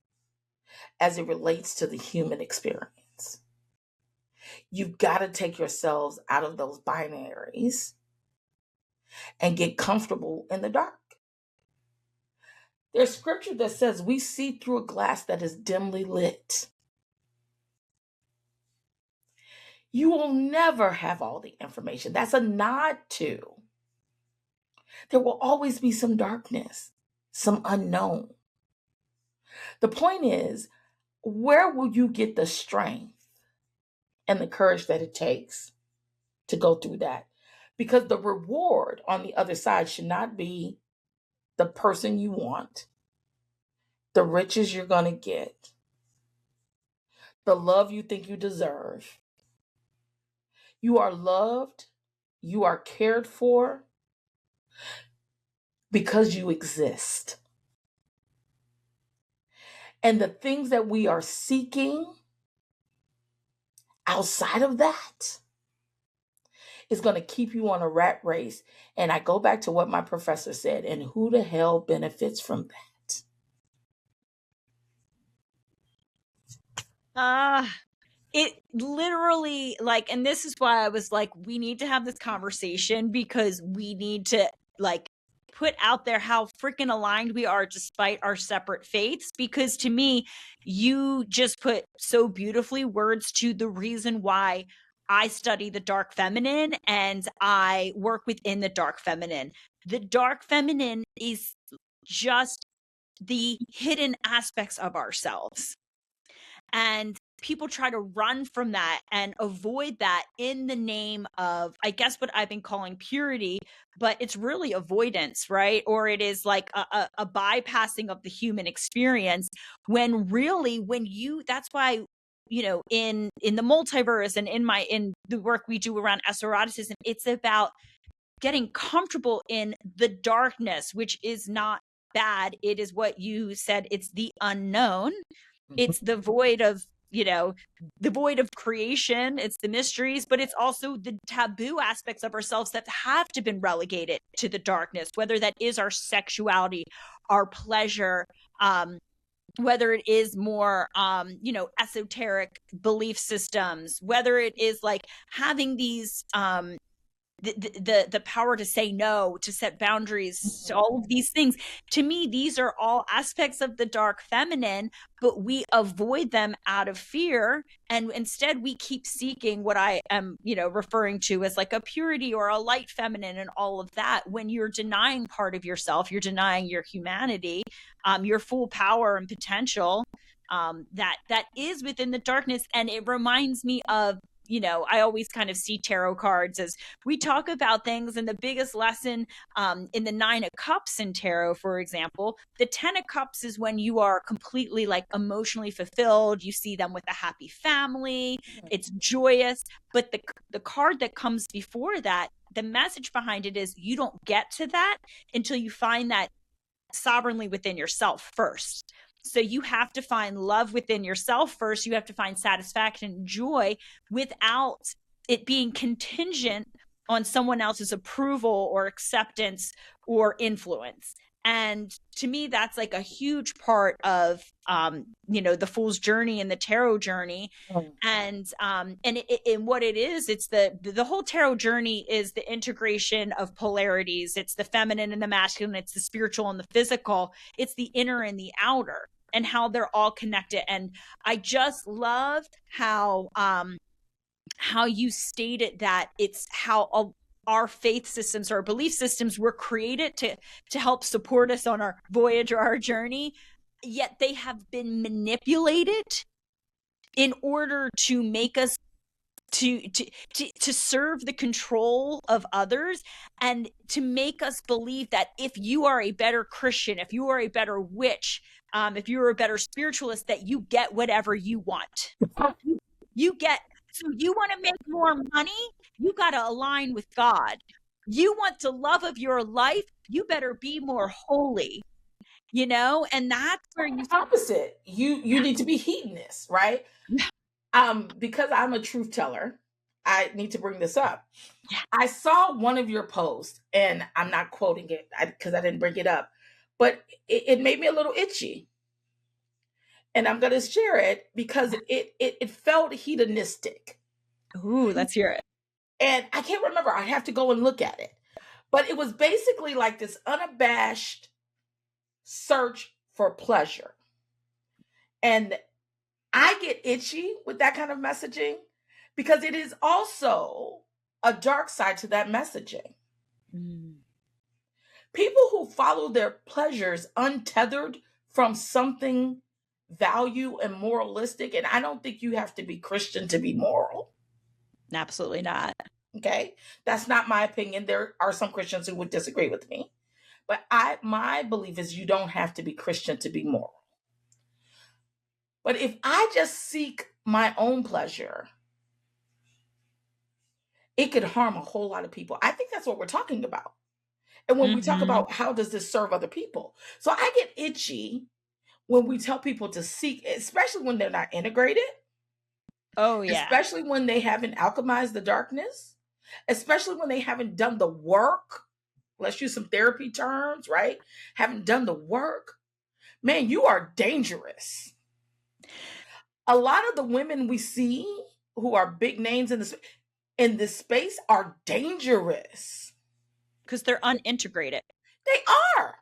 as it relates to the human experience. You've got to take yourselves out of those binaries and get comfortable in the dark. There's scripture that says we see through a glass that is dimly lit. You will never have all the information. That's a nod to. There will always be some darkness, some unknown. The point is, where will you get the strength and the courage that it takes to go through that? Because the reward on the other side should not be the person you want, the riches you're going to get, the love you think you deserve. You are loved, you are cared for because you exist. And the things that we are seeking outside of that is going to keep you on a rat race. And I go back to what my professor said, and who the hell benefits from that? It literally, like, and this is why I was like, we need to have this conversation because we need to, like, put out there how freaking aligned we are despite our separate faiths. Because to me, you just put so beautifully words to the reason why I study the dark feminine and I work within the dark feminine. The dark feminine is just the hidden aspects of ourselves. And people try to run from that and avoid that in the name of, I guess, what I've been calling purity, but it's really avoidance, right? Or it is like a bypassing of the human experience when really, that's why, in the multiverse and in the work we do around esotericism, it's about getting comfortable in the darkness, which is not bad. It is what you said. It's the unknown. It's the void of, the void of creation. It's the mysteries, but it's also the taboo aspects of ourselves that have to been relegated to the darkness, whether that is our sexuality, our pleasure, whether it is more, esoteric belief systems, whether it is like having these, the power to say no, to set boundaries, to all of these things. To me, these are all aspects of the dark feminine, but we avoid them out of fear. And instead we keep seeking what I am, referring to as like a purity or a light feminine and all of that. When you're denying part of yourself, you're denying your humanity, your full power and potential, that is within the darkness. And it reminds me of, I always kind of see tarot cards as we talk about things. And the biggest lesson in the 9 of Cups in tarot, for example, the 10 of Cups is when you are completely like emotionally fulfilled. You see them with a happy family. It's joyous. But the card that comes before that, the message behind it is you don't get to that until you find that sovereignly within yourself first. So you have to find love within yourself first. You have to find satisfaction and joy without it being contingent on someone else's approval or acceptance or influence. And to me, that's like a huge part of, the Fool's journey and the tarot journey. And what it is, it's the whole tarot journey is the integration of polarities. It's the feminine and the masculine. It's the spiritual and the physical. It's the inner and the outer, and how they're all connected. And I just loved how you stated that it's how our faith systems, our belief systems were created to help support us on our voyage or our journey, yet they have been manipulated in order to make us to serve the control of others, and to make us believe that if you are a better Christian, if you are a better witch, if you're a better spiritualist, that you get whatever you want. So you want to make more money, you got to align with God. You want the love of your life, you better be more holy, and that's where you opposite. You need to be hedonist, right? Because I'm a truth teller, I need to bring this up. Yeah. I saw one of your posts, and I'm not quoting it because I didn't bring it up, but it made me a little itchy. And I'm going to share it because it felt hedonistic. Ooh, let's hear it. And I can't remember. I have to go and look at it. But it was basically like this unabashed search for pleasure. And I get itchy with that kind of messaging because it is also a dark side to that messaging. People who follow their pleasures untethered from something value and moralistic, and I don't think you have to be Christian to be moral. Absolutely not. Okay, that's not my opinion. There are some Christians who would disagree with me, but my belief is you don't have to be Christian to be moral. But if I just seek my own pleasure, it could harm a whole lot of people. I think that's what we're talking about. And when we talk about how does this serve other people, so I get itchy when we tell people to seek, especially when they're not integrated. Oh, yeah. Especially when they haven't alchemized the darkness, especially when they haven't done the work. Let's use some therapy terms, right? Haven't done the work. Man, you are dangerous. A lot of the women we see who are big names in this space are dangerous. Because they're unintegrated. They are.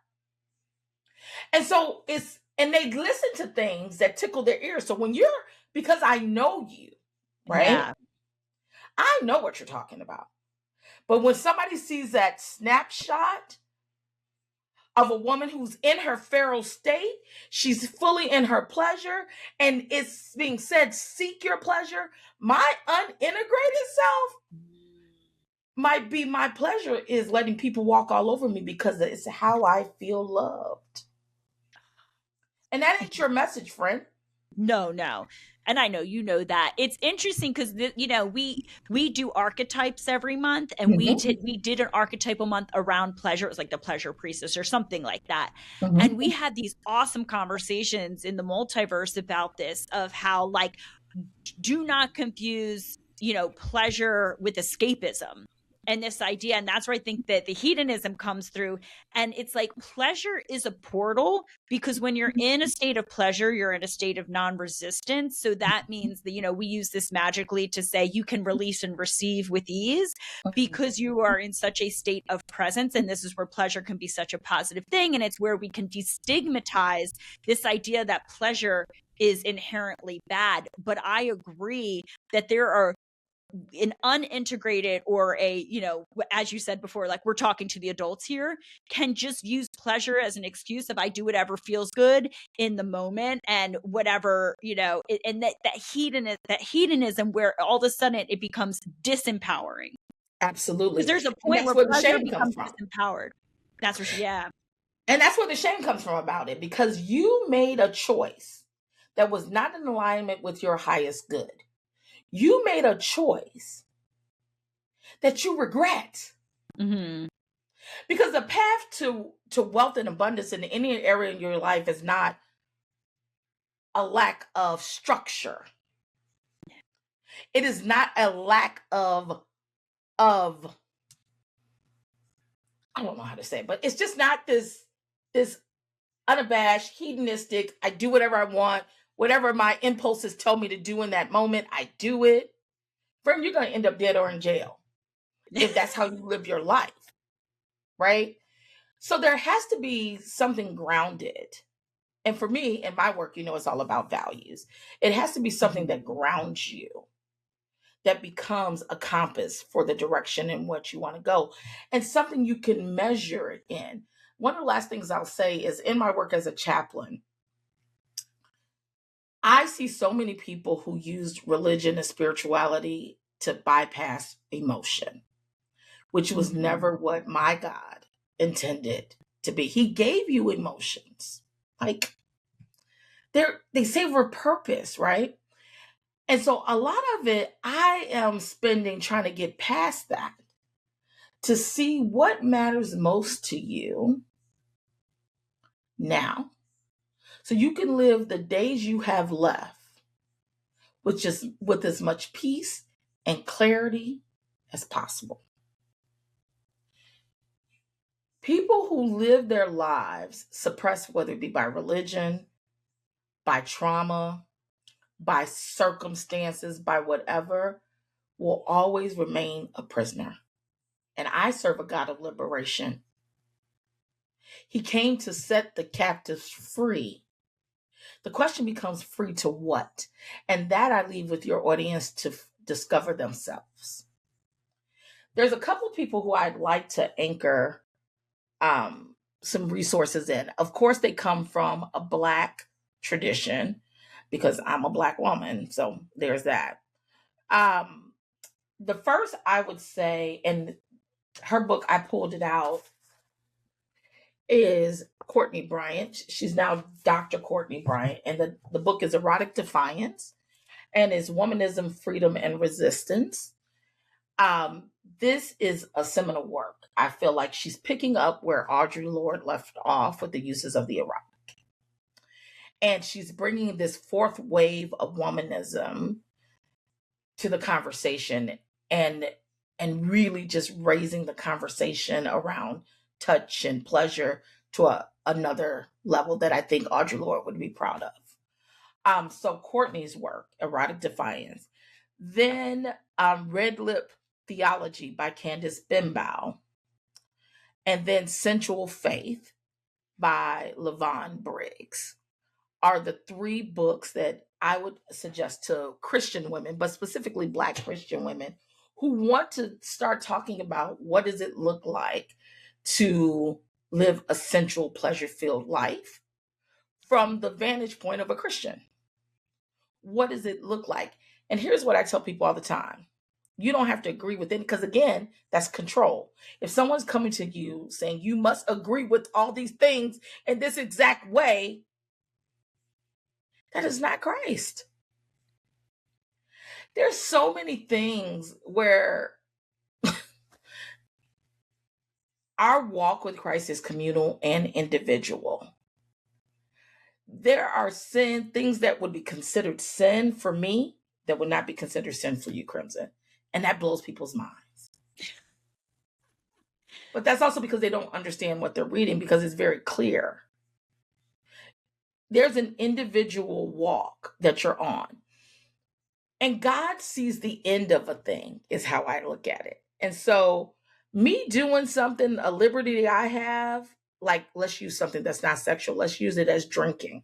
And so and they listen to things that tickle their ears. So because I know you, right? Yeah. I know what you're talking about. But when somebody sees that snapshot of a woman who's in her feral state, she's fully in her pleasure, and it's being said, seek your pleasure, my unintegrated self might be my pleasure is letting people walk all over me because it's how I feel loved. And that ain't your message, friend. No. And I know you know that. It's interesting because we do archetypes every month, and we did an archetypal month around pleasure. It was like the pleasure priestess or something like that. And we had these awesome conversations in the multiverse about this, of how, like, do not confuse pleasure with escapism. and this idea. And that's where I think that the hedonism comes through. And it's like pleasure is a portal, because when you're in a state of pleasure, you're in a state of non-resistance. So that means that, we use this magically to say you can release and receive with ease because you are in such a state of presence. And this is where pleasure can be such a positive thing. And it's where we can destigmatize this idea that pleasure is inherently bad. But I agree that there are an unintegrated or as you said before, like we're talking to the adults here, can just use pleasure as an excuse of I do whatever feels good in the moment and whatever, and that hedonism where all of a sudden it becomes disempowering. Absolutely. Because there's a And point that's where where the pleasure shame becomes comes from. disempowered. That's where, yeah. And that's where the shame comes from about it, because you made a choice that was not in alignment with your highest good. You made a choice that you regret. Mm-hmm. Because the path to wealth and abundance in any area in your life is not a lack of structure. It is not a lack of I don't know how to say it, but it's just not this unabashed, hedonistic, I do whatever I want, whatever my impulses tell me to do in that moment, I do it. Friend, you're going to end up dead or in jail if that's how you live your life, right? So there has to be something grounded. And for me, in my work, it's all about values. It has to be something that grounds you, that becomes a compass for the direction in which you want to go, and something you can measure it in. One of the last things I'll say is, in my work as a chaplain, I see so many people who used religion and spirituality to bypass emotion, which was never what my God intended to be. He gave you emotions. Like, they serve purpose, right? And so a lot of it, I am spending trying to get past that to see what matters most to you now, so you can live the days you have left with as much peace and clarity as possible. People who live their lives suppressed, whether it be by religion, by trauma, by circumstances, by whatever, will always remain a prisoner. And I serve a God of liberation. He came to set the captives free. The question becomes, free to what? And that I leave with your audience to discover themselves. There's a couple of people who I'd like to anchor some resources in. Of course, they come from a Black tradition, because I'm a Black woman. So there's that. The first I would say, and her book, I pulled it out, is Courtney Bryant. She's now Dr. Courtney Bryant. And the book is Erotic Defiance, and is Womanism, Freedom, and Resistance. This is a seminal work. I feel like she's picking up where Audre Lorde left off with the uses of the erotic. And she's bringing this fourth wave of womanism to the conversation, and really just raising the conversation around touch and pleasure to another level that I think Audre Lorde would be proud of. So Courtney's work, Erotic Defiance. Then Red Lip Theology by Candace Bimbow. And then Sensual Faith by Levon Briggs are the three books that I would suggest to Christian women, but specifically Black Christian women, who want to start talking about what does it look like to live a sensual, pleasure-filled life from the vantage point of a Christian. What does it look like? And here's what I tell people all the time. You don't have to agree with it, because again, that's control. If someone's coming to you saying you must agree with all these things in this exact way, that is not Christ. There's so many things where our walk with Christ is communal and individual. There are things that would be considered sin for me that would not be considered sin for you, Crimson. And that blows people's minds. But that's also because they don't understand what they're reading, because it's very clear. There's an individual walk that you're on. And God sees the end of a thing, is how I look at it. And so, me doing something, a liberty I have, like, let's use something that's not sexual, let's use it as drinking.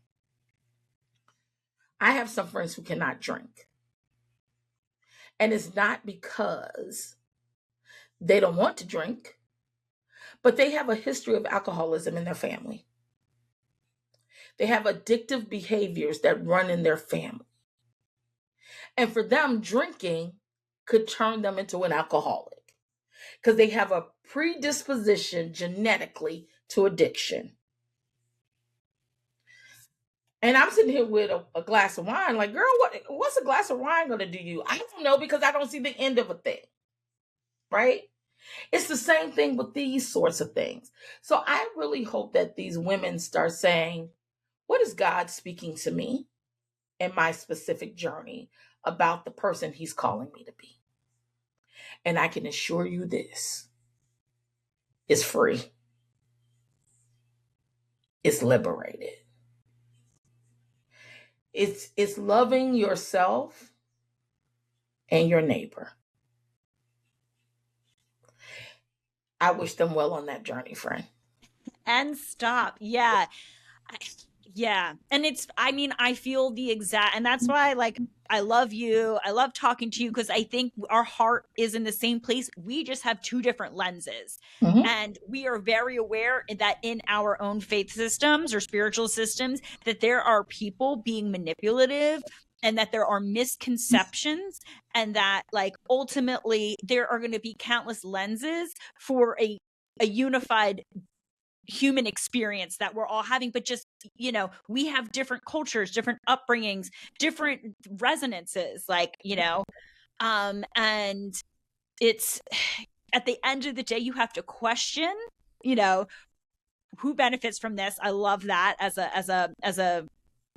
I have some friends who cannot drink. And it's not because they don't want to drink, but they have a history of alcoholism in their family. They have addictive behaviors that run in their family. And for them, drinking could turn them into an alcoholic because they have a predisposition genetically to addiction. And I'm sitting here with a glass of wine, like, girl, what's a glass of wine going to do you? I don't know, because I don't see the end of a thing, right? It's the same thing with these sorts of things. So I really hope that these women start saying, what is God speaking to me in my specific journey about the person he's calling me to be? And I can assure you this, it's free. It's liberated. It's loving yourself and your neighbor. I wish them well on that journey, friend. And stop. Yeah. Yeah. And I feel the exact, and that's why, like, I love you. I love talking to you, because I think our heart is in the same place. We just have two different lenses. Mm-hmm. And we are very aware that in our own faith systems or spiritual systems, that there are people being manipulative, and that there are misconceptions, and that, like, ultimately there are going to be countless lenses for a unified human experience that we're all having. But just, we have different cultures, different upbringings, different resonances, like, and it's, at the end of the day, you have to question, who benefits from this. I love that as a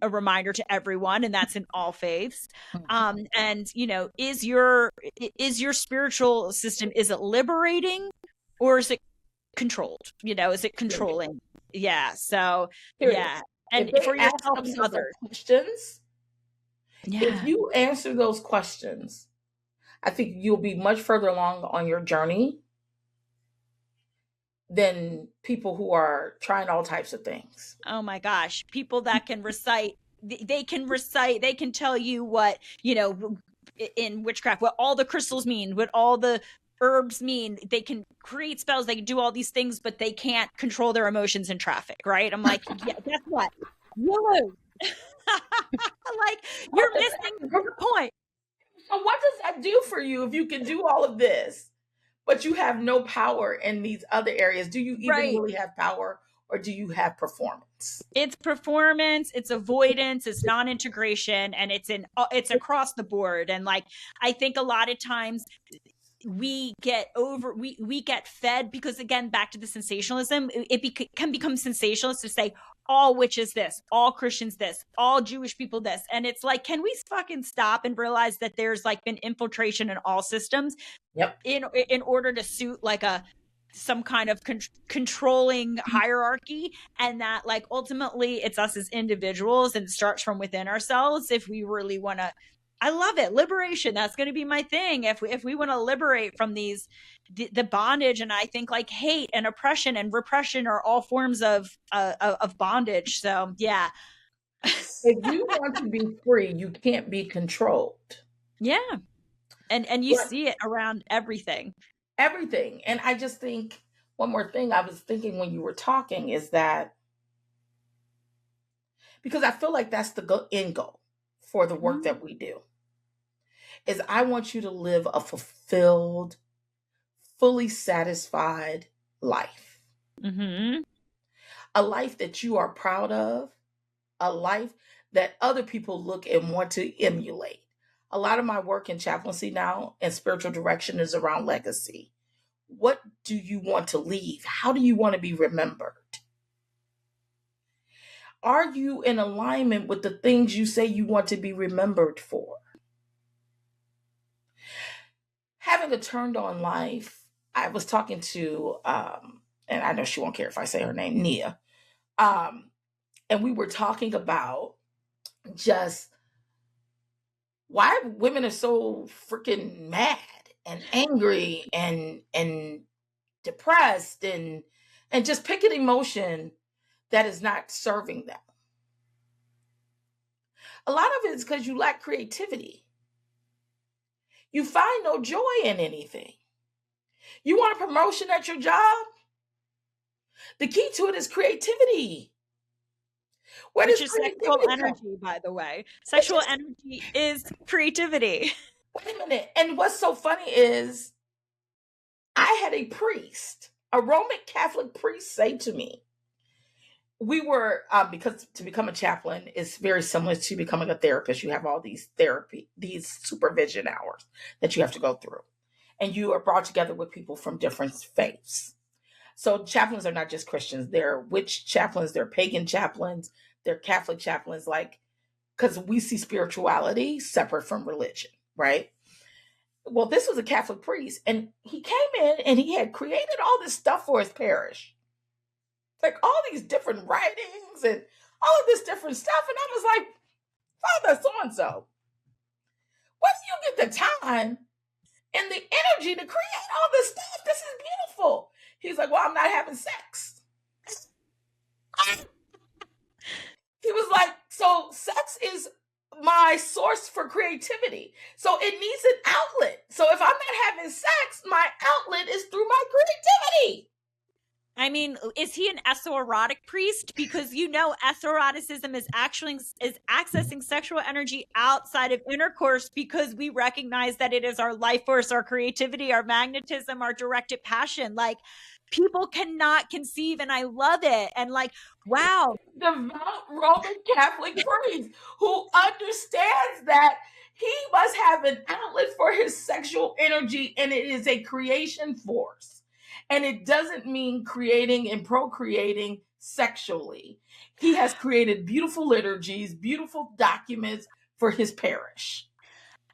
reminder to everyone, and that's in all faiths. And is your spiritual system, is it liberating, or is it controlled? Is it controlling? Yeah. So Period. yeah. And if for they ask yourself and themselves others. questions, Yeah. if you answer those questions, I think you'll be much further along on your journey than people who are trying all types of things. Oh my gosh. People that can recite, they can tell you what, in witchcraft, what all the crystals mean, what all the herbs mean. They can create spells, they can do all these things, but they can't control their emotions in traffic, right? I'm like, yeah, guess what? Whoa. Like, you're missing the point. So what does that do for you if you can do all of this, but you have no power in these other areas? Do you even really have power, or do you have performance? It's performance, it's avoidance, it's non-integration, and it's across the board. And, like, I think a lot of times we get fed, because, again, back to the sensationalism, it can become sensationalist to say all witches this, all Christians this, all Jewish people this. And it's like, can we fucking stop and realize that there's, like, been infiltration in all systems? Yep. In order to suit, like, some kind of controlling hierarchy, and that, like, ultimately it's us as individuals, and it starts from within ourselves. If we really want to, I love it, liberation, that's going to be my thing. If we want to liberate from the bondage, and I think, like, hate and oppression and repression are all forms of bondage. So yeah. If you want to be free, you can't be controlled. Yeah. And you see it around everything. And I just think one more thing I was thinking when you were talking is that, because I feel like that's the end goal for the work that we do, is I want you to live a fulfilled, fully satisfied life. Mm-hmm. A life that you are proud of, a life that other people look and want to emulate. A lot of my work in chaplaincy now and spiritual direction is around legacy. What do you want to leave? How do you want to be remembered? Are you in alignment with the things you say you want to be remembered for? Having a turned on life, I was talking to, and I know she won't care if I say her name, Nia. And we were talking about just why women are so freaking mad and angry and depressed and just pick an emotion that is not serving them. A lot of it is because you lack creativity. You find no joy in anything. You want a promotion at your job? The key to it is creativity. Where Which does is sexual creativity come? energy, by the way. Sexual energy is creativity. Wait a minute. And what's so funny is I had a priest, a Roman Catholic priest, say to me, we were, because to become a chaplain is very similar to becoming a therapist. You have all these these supervision hours that you have to go through. And you are brought together with people from different faiths. So chaplains are not just Christians. They're witch chaplains, they're pagan chaplains, they're Catholic chaplains, like, because we see spirituality separate from religion, right? Well, this was a Catholic priest, and he came in and he had created all this stuff for his parish. Like all these different writings and all of this different stuff. And I was like, Father so-and-so, when do you get the time and the energy to create all this stuff? This is beautiful. He's like, well, I'm not having sex. He was like, so sex is my source for creativity. So it needs an outlet. So if I'm not having sex, my outlet is through my creativity. I mean, is he an esoerotic priest? Because esoeroticism is accessing sexual energy outside of intercourse, because we recognize that it is our life force, our creativity, our magnetism, our directed passion. Like, people cannot conceive, and I love it. And like, wow. Devout Roman Catholic priest who understands that he must have an outlet for his sexual energy, and it is a creation force. And it doesn't mean creating and procreating sexually. He has created beautiful liturgies, beautiful documents for his parish.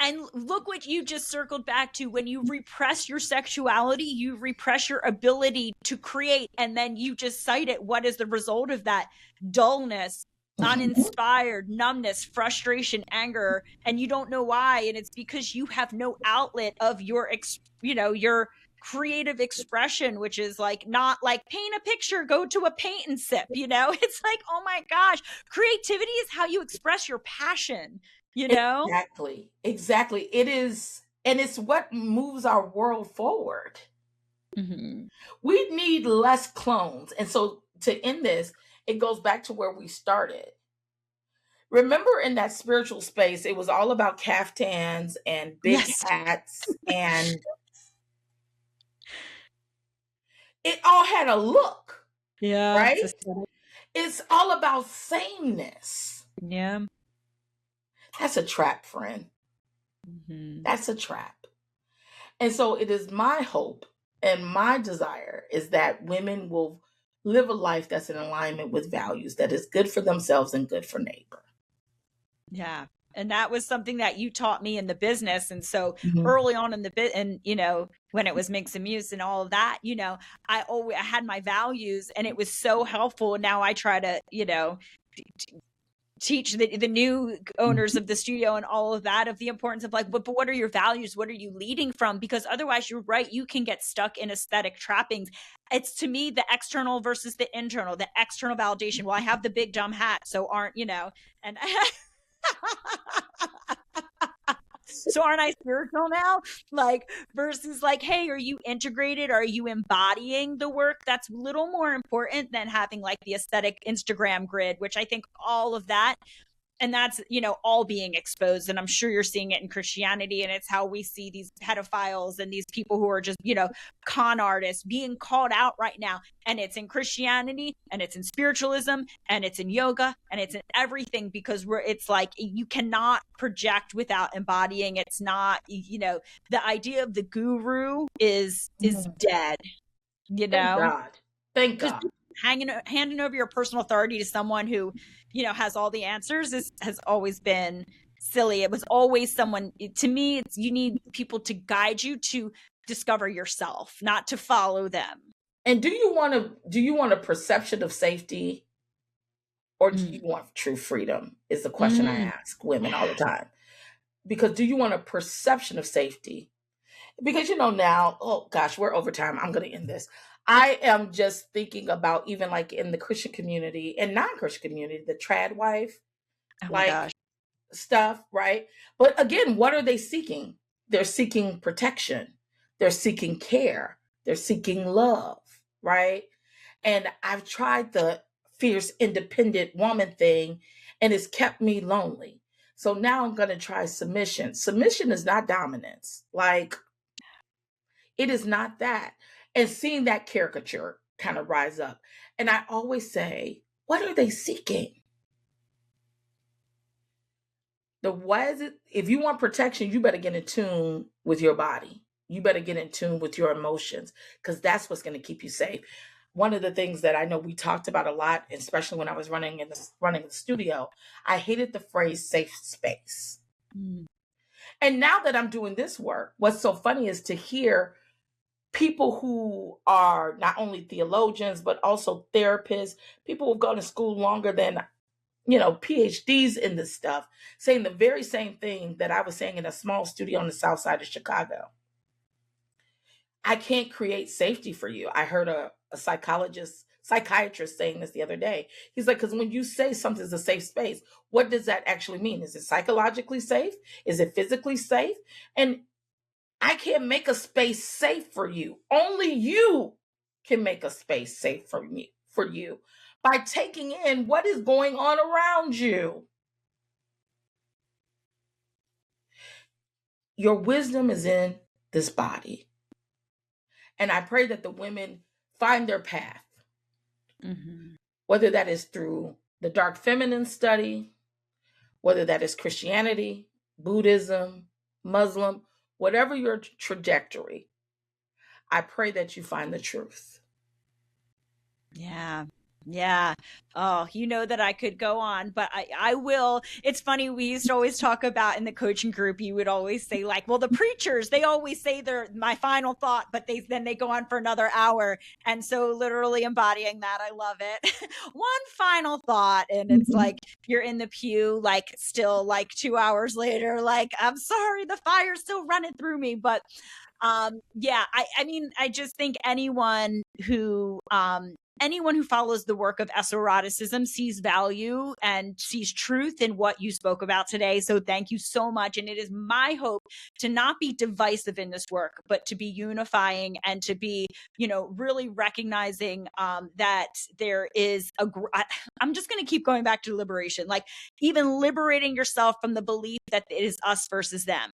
And look what you just circled back to. When you repress your sexuality, you repress your ability to create. And then you just cite it. What is the result of that? Dullness, uninspired, numbness, frustration, anger. And you don't know why. And it's because you have no outlet of your creative expression, which is like, not like paint a picture, go to a paint and sip, it's like, oh my gosh, creativity is how you express your passion, Exactly. It is, and it's what moves our world forward. Mm-hmm. We need less clones. And so to end this, it goes back to where we started. Remember, in that spiritual space, it was all about caftans and big hats, and it all had a look. Yeah. Right? It's all about sameness. Yeah. That's a trap, friend. Mm-hmm. That's a trap. And so it is my hope and my desire is that women will live a life that's in alignment with values, that is good for themselves and good for neighbor. Yeah. And that was something that you taught me in the business. And so early on in the bit, and when it was Mix and Muse and all of that, I had my values, and it was so helpful. Now I try to, teach the new owners of the studio and all of that, of the importance of like, but what are your values? What are you leading from? Because otherwise, you're right, you can get stuck in aesthetic trappings. It's, to me, the external versus the internal, the external validation. Well, I have the big dumb hat, so and so aren't I spiritual now? Like, versus like, hey, are you integrated? Are you embodying the work? That's a little more important than having like the aesthetic Instagram grid, which I think all of that, and that's, all being exposed. And I'm sure you're seeing it in Christianity, and it's how we see these pedophiles and these people who are just, con artists being called out right now. And it's in Christianity, and it's in spiritualism, and it's in yoga, and it's in everything, because it's like, you cannot project without embodying. It's not, the idea of the guru is dead, Thank God. Thank God. Handing over your personal authority to someone who, has all the answers has always been silly. It was always someone, to me, you need people to guide you to discover yourself, not to follow them. And do you want a perception of safety, or do you Mm. want true freedom? Is the question I Mm. ask women all the Yeah. time. Because do you want a perception of safety? Because now, oh gosh, we're over time. I'm going to end this. I am just thinking about, even like in the Christian community and non-Christian community, the trad wife, Oh my like gosh. stuff, right? But again, what are they seeking? They're seeking protection. They're seeking care. They're seeking love, right? And I've tried the fierce independent woman thing, and it's kept me lonely. So now I'm going to try submission. Submission is not dominance. Like, it is not that. And seeing that caricature kind of rise up. And I always say, what are they seeking? What is it? If you want protection, you better get in tune with your body. You better get in tune with your emotions, because that's what's going to keep you safe. One of the things that I know we talked about a lot, especially when I was running the studio, I hated the phrase safe space. Mm. And now that I'm doing this work, what's so funny is to hear people who are not only theologians, but also therapists, people who've gone to school longer than, PhDs in this stuff, saying the very same thing that I was saying in a small studio on the south side of Chicago. I can't create safety for you. I heard a psychiatrist saying this the other day. He's like, because when you say something's a safe space, what does that actually mean? Is it psychologically safe? Is it physically safe? And I can't make a space safe for you. Only you can make a space safe for you by taking in what is going on around you. Your wisdom is in this body. And I pray that the women find their path, whether that is through the dark feminine study, whether that is Christianity, Buddhism, Muslim, whatever your trajectory. I pray that you find the truth. Yeah. Yeah. Oh, you know that I could go on, but I will. It's funny. We used to always talk about in the coaching group, you would always say like, well, the preachers, they always say my final thought, but then they go on for another hour. And so literally embodying that, I love it. One final thought. And it's like, you're in the pew, like still like 2 hours later, like, I'm sorry, the fire's still running through me. But yeah, I mean, I just think anyone who follows the work of esotericism sees value and sees truth in what you spoke about today. So thank you so much. And it is my hope to not be divisive in this work, but to be unifying and to be, really recognizing that there is I'm just going to keep going back to liberation, like even liberating yourself from the belief that it is us versus them.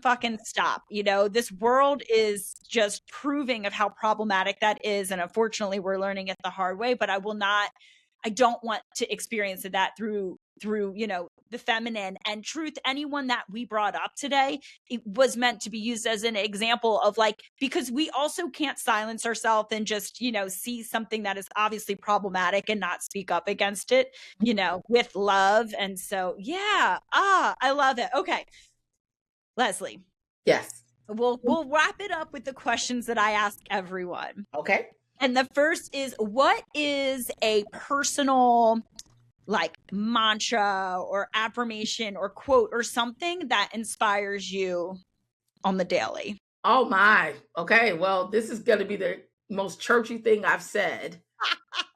Fucking stop. This world is just proving of how problematic that is. And unfortunately, we're learning it the hard way, but I don't want to experience that through, the feminine and truth. Anyone that we brought up today, it was meant to be used as an example of like, because we also can't silence ourselves and just, see something that is obviously problematic and not speak up against it, with love. And so, yeah, I love it. Okay. Leslie. Yes. We'll wrap it up with the questions that I ask everyone. Okay. And the first is, what is a personal like mantra or affirmation or quote or something that inspires you on the daily? Oh my. Okay. Well, this is going to be the most churchy thing I've said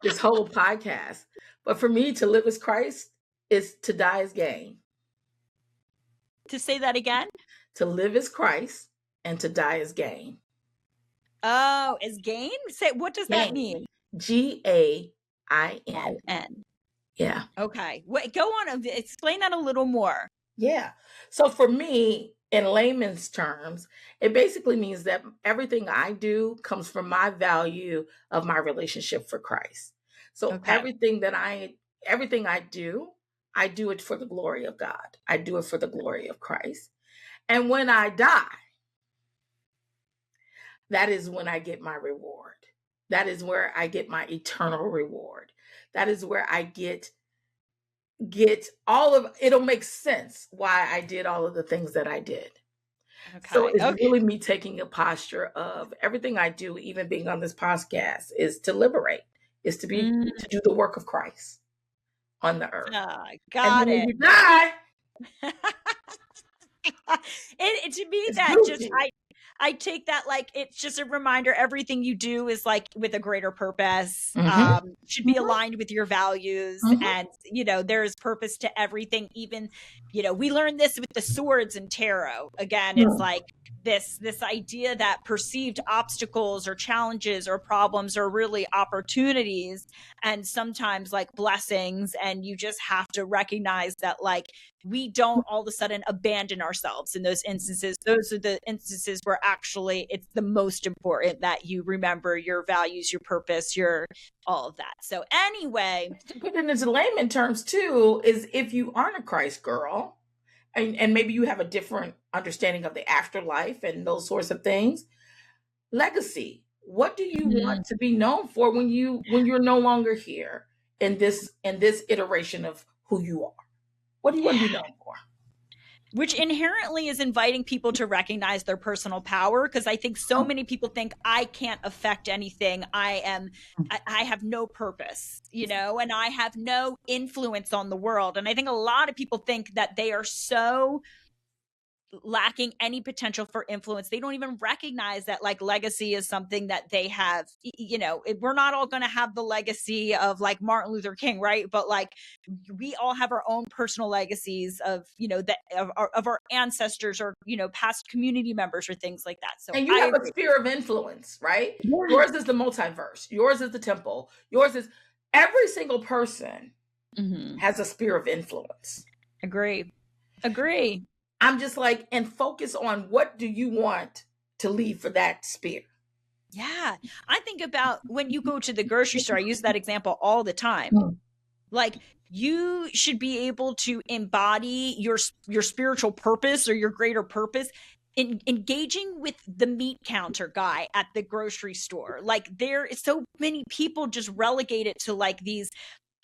this whole podcast. But for me, to live as Christ is to die as gain. To say that again? To live as Christ and to die as gain. Oh, as gain? Say, what does that mean? GAIN. Yeah. Okay. Wait, go on. Explain that a little more. Yeah. So for me, in layman's terms, it basically means that everything I do comes from my value of my relationship for Christ. So everything I do it for the glory of God. I do it for the glory of Christ. And when I die, that is when I get my reward. That is where I get my eternal reward. That is where I get all of it'll make sense why I did all of the things that I did. So Okay. it's Okay. really me taking a posture of everything I do, even being on this podcast, is to liberate, is to do the work of Christ on the earth. And then Got when it. you die, To me, it's that just Gucci. I take that like it's just a reminder. Everything you do is like with a greater purpose. Mm-hmm. Should be Mm-hmm. aligned with your values, Mm-hmm. and there is purpose to everything. Even we learned this with the swords and tarot. Again, it's Mm. like this idea that perceived obstacles or challenges or problems are really opportunities, and sometimes like blessings. And you just have to recognize that like we don't all of a sudden abandon ourselves in those instances. Those are the instances where actually it's the most important that you remember your values, your purpose, your all of that. So anyway, To put it into layman terms too, is if you aren't a Christ girl, and maybe you have a different understanding of the afterlife and those sorts of things, legacy. What do you want to be known for when you're no longer here in this iteration of who you are? What do you want to be known for? which inherently is inviting people to recognize their personal power, because I think so many people think I can't affect anything. I have no purpose, and I have no influence on the world. And I think a lot of people think that they are so lacking any potential for influence. They don't even recognize that like legacy is something that they have. We're not all going to have the legacy of like Martin Luther King, right? But like we all have our own personal legacies of of our ancestors, or past community members or things like that. So And you I have a agree. sphere of influence, right? Yeah. Yours is the multiverse. Yours is the temple. Yours is every single person has a sphere of influence. Agree. I'm just like, and focus on what do you want to leave for that sphere. Yeah. I think about when you go to the grocery store, I use that example all the time. Like you should be able to embody your spiritual purpose or your greater purpose in engaging with the meat counter guy at the grocery store. Like there is so many people just relegate it to like these,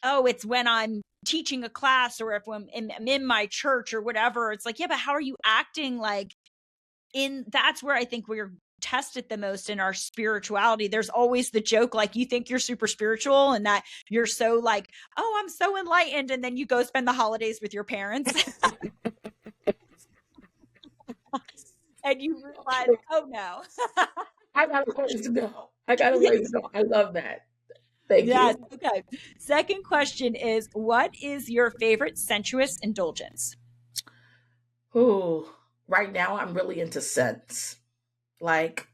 oh, it's when I'm teaching a class, or if I'm in my church or whatever. It's like, yeah, but how are you acting like that's where I think we're tested the most in our spirituality. There's always the joke, like you think you're super spiritual and that you're so like, oh, I'm so enlightened. And then you go spend the holidays with your parents and you realize, oh no. I got a ways to go. I love that. Thank Yes. you. Okay. Second question is, what is your favorite sensuous indulgence? Ooh, right now I'm really into scents. Like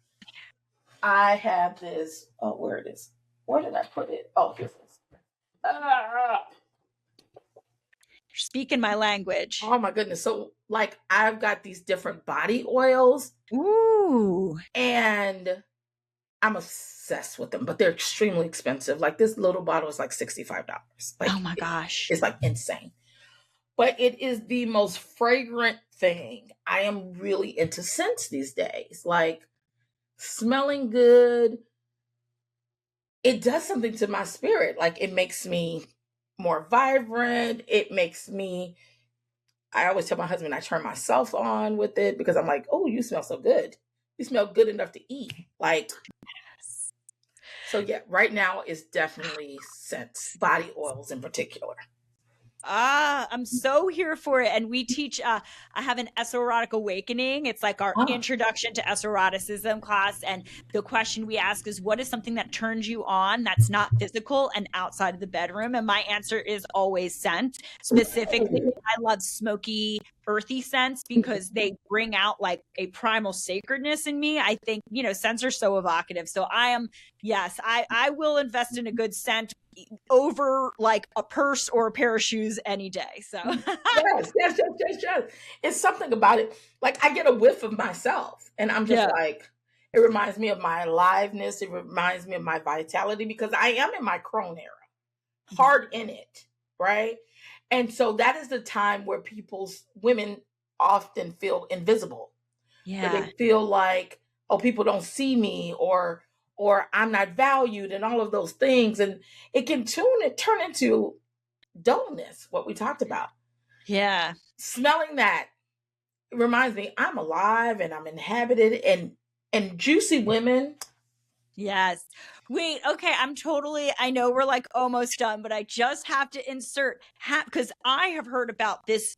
I have this. Oh, where it is? Where did I put it? Oh, here it is. Ah, You're speaking my language. oh my goodness. So like I've got these different body oils Ooh. and I'm obsessed with them, but they're extremely expensive. Like this little bottle is like $65. Like Oh my gosh. it's like insane. But it is the most fragrant thing. I am really into scents these days. Like smelling good. It does something to my spirit. Like it makes me more vibrant. I always tell my husband I turn myself on with it because I'm like, oh, you smell so good. You smell good enough to eat. Like, so yeah, right now is definitely scents, body oils in particular. I'm so here for it. And we teach, I have an esoteric awakening. It's like our Ah, introduction to esotericism class. And the question we ask is, what is something that turns you on that's not physical and outside of the bedroom? And my answer is always scent. Specifically, I love smoky, earthy scents because they bring out like a primal sacredness in me. I think, scents are so evocative. So yes, I will invest in a good scent over like a purse or a pair of shoes any day. So yes. It's something about it. Like I get a whiff of myself and I'm just yeah. like, it reminds me of my aliveness. It reminds me of my vitality because I am in my crone era, hard in it, right? And so that is the time where women often feel invisible, where Yeah. they feel like, oh, people don't see me or I'm not valued and all of those things. And it can turn into dullness, what we talked about. Yeah. Smelling that reminds me I'm alive and I'm inhabited and juicy women. Yes. Wait, okay, I know we're like almost done, but I just have to insert because I have heard about this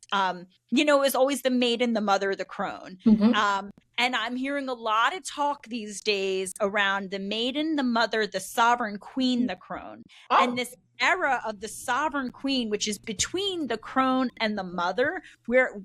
is always the maiden, the mother, the crone. Mhm. And I'm hearing a lot of talk these days around the maiden, the mother, the sovereign queen, the crone. And Oh, this era of the sovereign queen, which is between the crone and the mother, where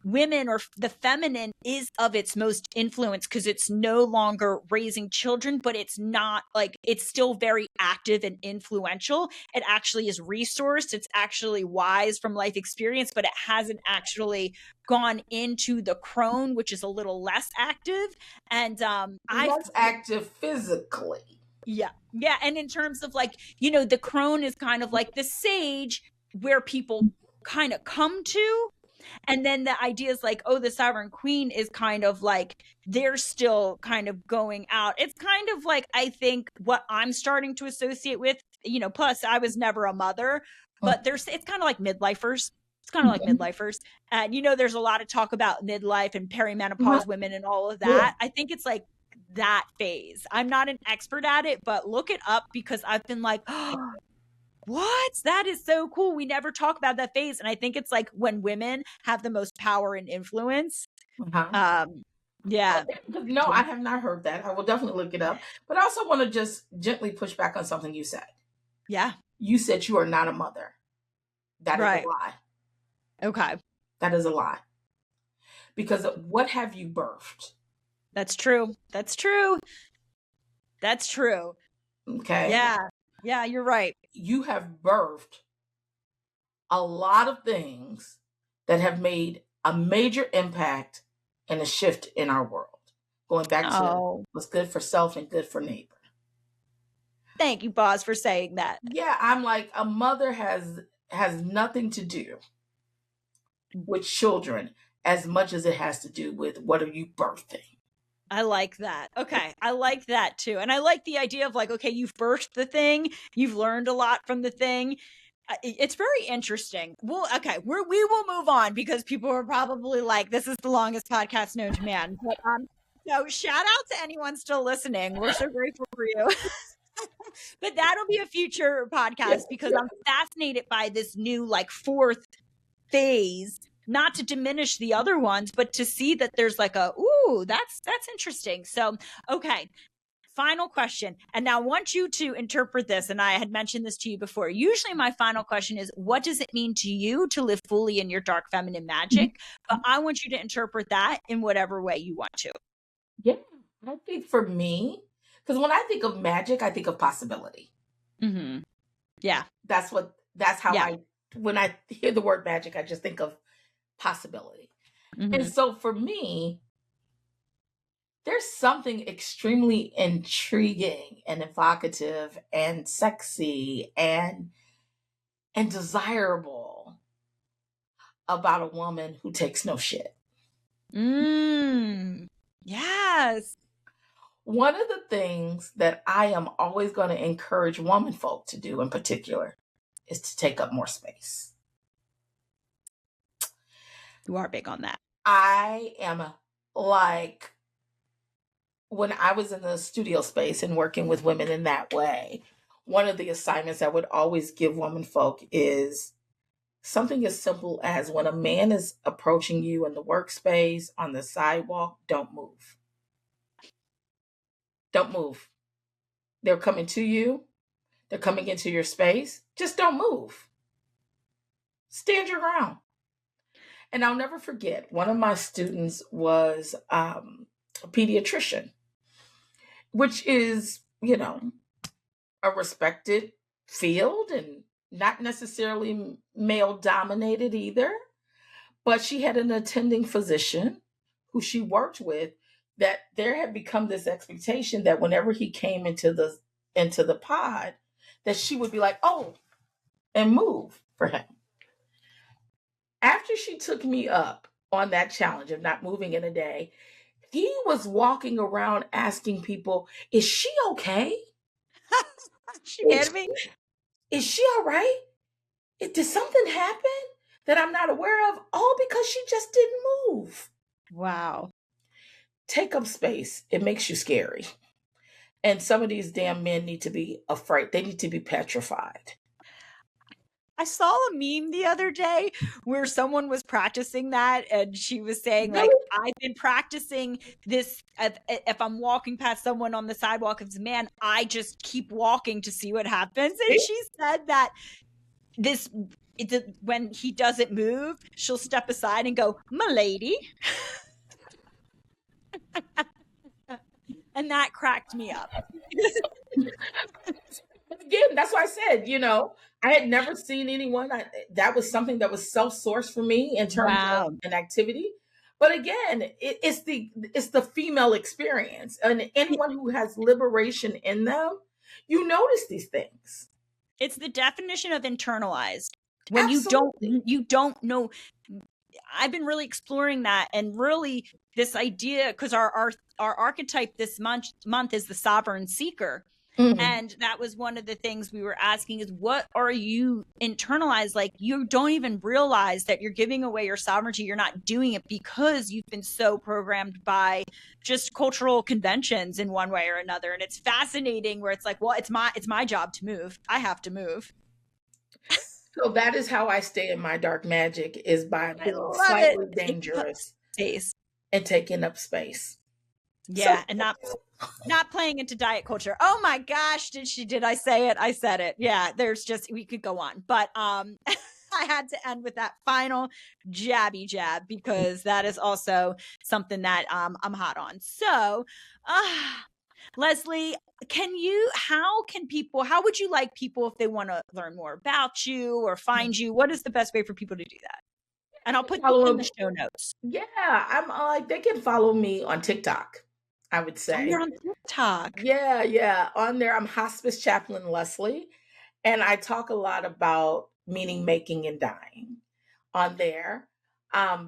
women or the feminine is of its most influence because it's no longer raising children, but it's not like it's still very active and influential. It actually is resourced. It's actually wise from life experience, but it hasn't actually gone into the crone, which is a little less active. And less active physically. yeah. And in terms of like, the crone is kind of like the sage where people kind of come to. And then the idea is like, oh, the sovereign queen is kind of like they're still kind of going out. It's kind of like, I think, what I'm starting to associate with, plus I was never a mother, but it's kind of like midlifers. It's kind of like Mhm. midlifers. And, there's a lot of talk about midlife and Mhm. perimenopause women and all of Yeah. that. I think it's like that phase. I'm not an expert at it, but look it up because I've been like, oh, what? That is so cool. We never talk about that phase. And I think it's like when women have the most power and influence. Uh-huh. Um, yeah. Okay. No, I have not heard that. I will definitely look it up. But I also want to just gently push back on something you said. Yeah. You said you are not a mother. That is a Right. lie. Okay. That is a lie. Because what have you birthed? That's true. That's true. That's true. Okay. Yeah. Yeah, you're right. You have birthed a lot of things that have made a major impact and a shift in our world. Going back to Oh, what's good for self and good for neighbor. thank you, boss, for saying that. Yeah, I'm like a mother has nothing to do with children as much as it has to do with what are you birthing. I like that. Okay. I like that too. And I like the idea of like, okay, you've birthed the thing, you've learned a lot from the thing. It's very interesting. Well, okay, we will move on because people are probably like, this is the longest podcast known to man. But so shout out to anyone still listening. We're so grateful for you. But that'll be a future podcast because I'm fascinated by this new like fourth phase, not to diminish the other ones, but to see that there's like that's interesting. So, okay, final question. And now I want you to interpret this. And I had mentioned this to you before. Usually my final question is, what does it mean to you to live fully in your dark feminine magic? But I want you to interpret that in whatever way you want to. Yeah, I think for me, because when I think of magic, I think of possibility. Mm-hmm. Yeah. That's how Yeah. when I hear the word magic, I just think of possibility. Mm-hmm. And so for me, there's something extremely intriguing and evocative and sexy and desirable about a woman who takes no shit. Yes. One of the things that I am always going to encourage woman folk to do in particular is to take up more space. You are big on that. I am like, when I was in the studio space and working with women in that way, one of the assignments I would always give women folk is something as simple as when a man is approaching you in the workspace, on the sidewalk, don't move. Don't move. They're coming to you, they're coming into your space. Just don't move. Stand your ground. And I'll never forget, one of my students was a pediatrician, which is, a respected field and not necessarily male dominated either. But she had an attending physician who she worked with, that there had become this expectation that whenever he came into the pod, that she would be like, oh, and move for him. After she took me up on that challenge of not moving in a day, he was walking around asking people, is she okay? She Is, kidding me? is she all right? Did something happen? that I'm not aware of, all because she just didn't move. Wow. Take up space. It makes you scary. And some of these damn men need to be afraid. They need to be petrified. I saw a meme the other day where someone was practicing that, and she was saying, like, Really? I've been practicing this. If I'm walking past someone on the sidewalk, if it's a man, I just keep walking to see what happens. And she said that when he doesn't move, she'll step aside and go, "M'lady." And that cracked me up. Again, that's why I said, I had never seen anyone. That was something that was self-sourced for me in terms of an activity. But again, it's the female experience, and anyone who has liberation in them, you notice these things. It's the definition of internalized. When Absolutely. you don't know. I've been really exploring that, and really this idea, because our archetype this month is the sovereign seeker. And that was one of the things we were asking is, what are you internalized? Like, you don't even realize that you're giving away your sovereignty. You're not doing it because you've been so programmed by just cultural conventions in one way or another. And it's fascinating where it's like, well, it's my job to move. I have to move. So that is how I stay in my dark magic, is by being slightly dangerous space and taking up space. Yeah, so, and not playing into diet culture. Oh my gosh, did I say it? I said it. Yeah, we could go on. But I had to end with that final jabby jab, because that is also something that I'm hot on. So Leslie, how would you like people, if they want to learn more about you or find you, what is the best way for people to do that? And I'll put it in the show notes. Yeah, I'm they can follow me on TikTok, I would say. Oh, you're on TikTok. Yeah. On there, I'm Hospice Chaplain Leslie, and I talk a lot about meaning making and dying on there,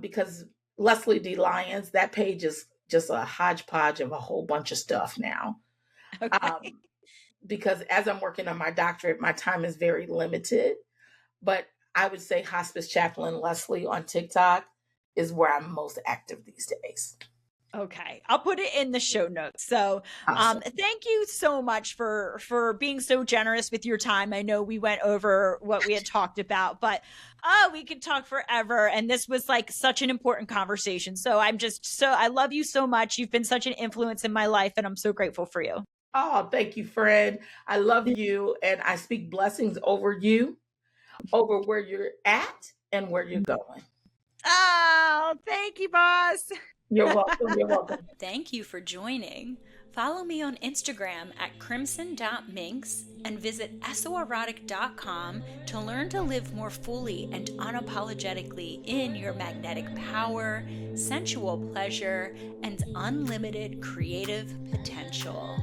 because Leslie D. Lyons, that page is just a hodgepodge of a whole bunch of stuff now. Okay. Because as I'm working on my doctorate, my time is very limited, but I would say Hospice Chaplain Leslie on TikTok is where I'm most active these days. Okay, I'll put it in the show notes. So awesome. Thank you so much for being so generous with your time. I know we went over what we had talked about, but we could talk forever. And this was like such an important conversation. So I love you so much. You've been such an influence in my life, and I'm so grateful for you. Oh, thank you, friend. I love you, and I speak blessings over you, over where you're at and where you're going. Oh, thank you, boss. You're welcome. You're welcome. Thank you for joining. Follow me on Instagram at crimson.minx and visit esoerotic.com to learn to live more fully and unapologetically in your magnetic power, sensual pleasure, and unlimited creative potential.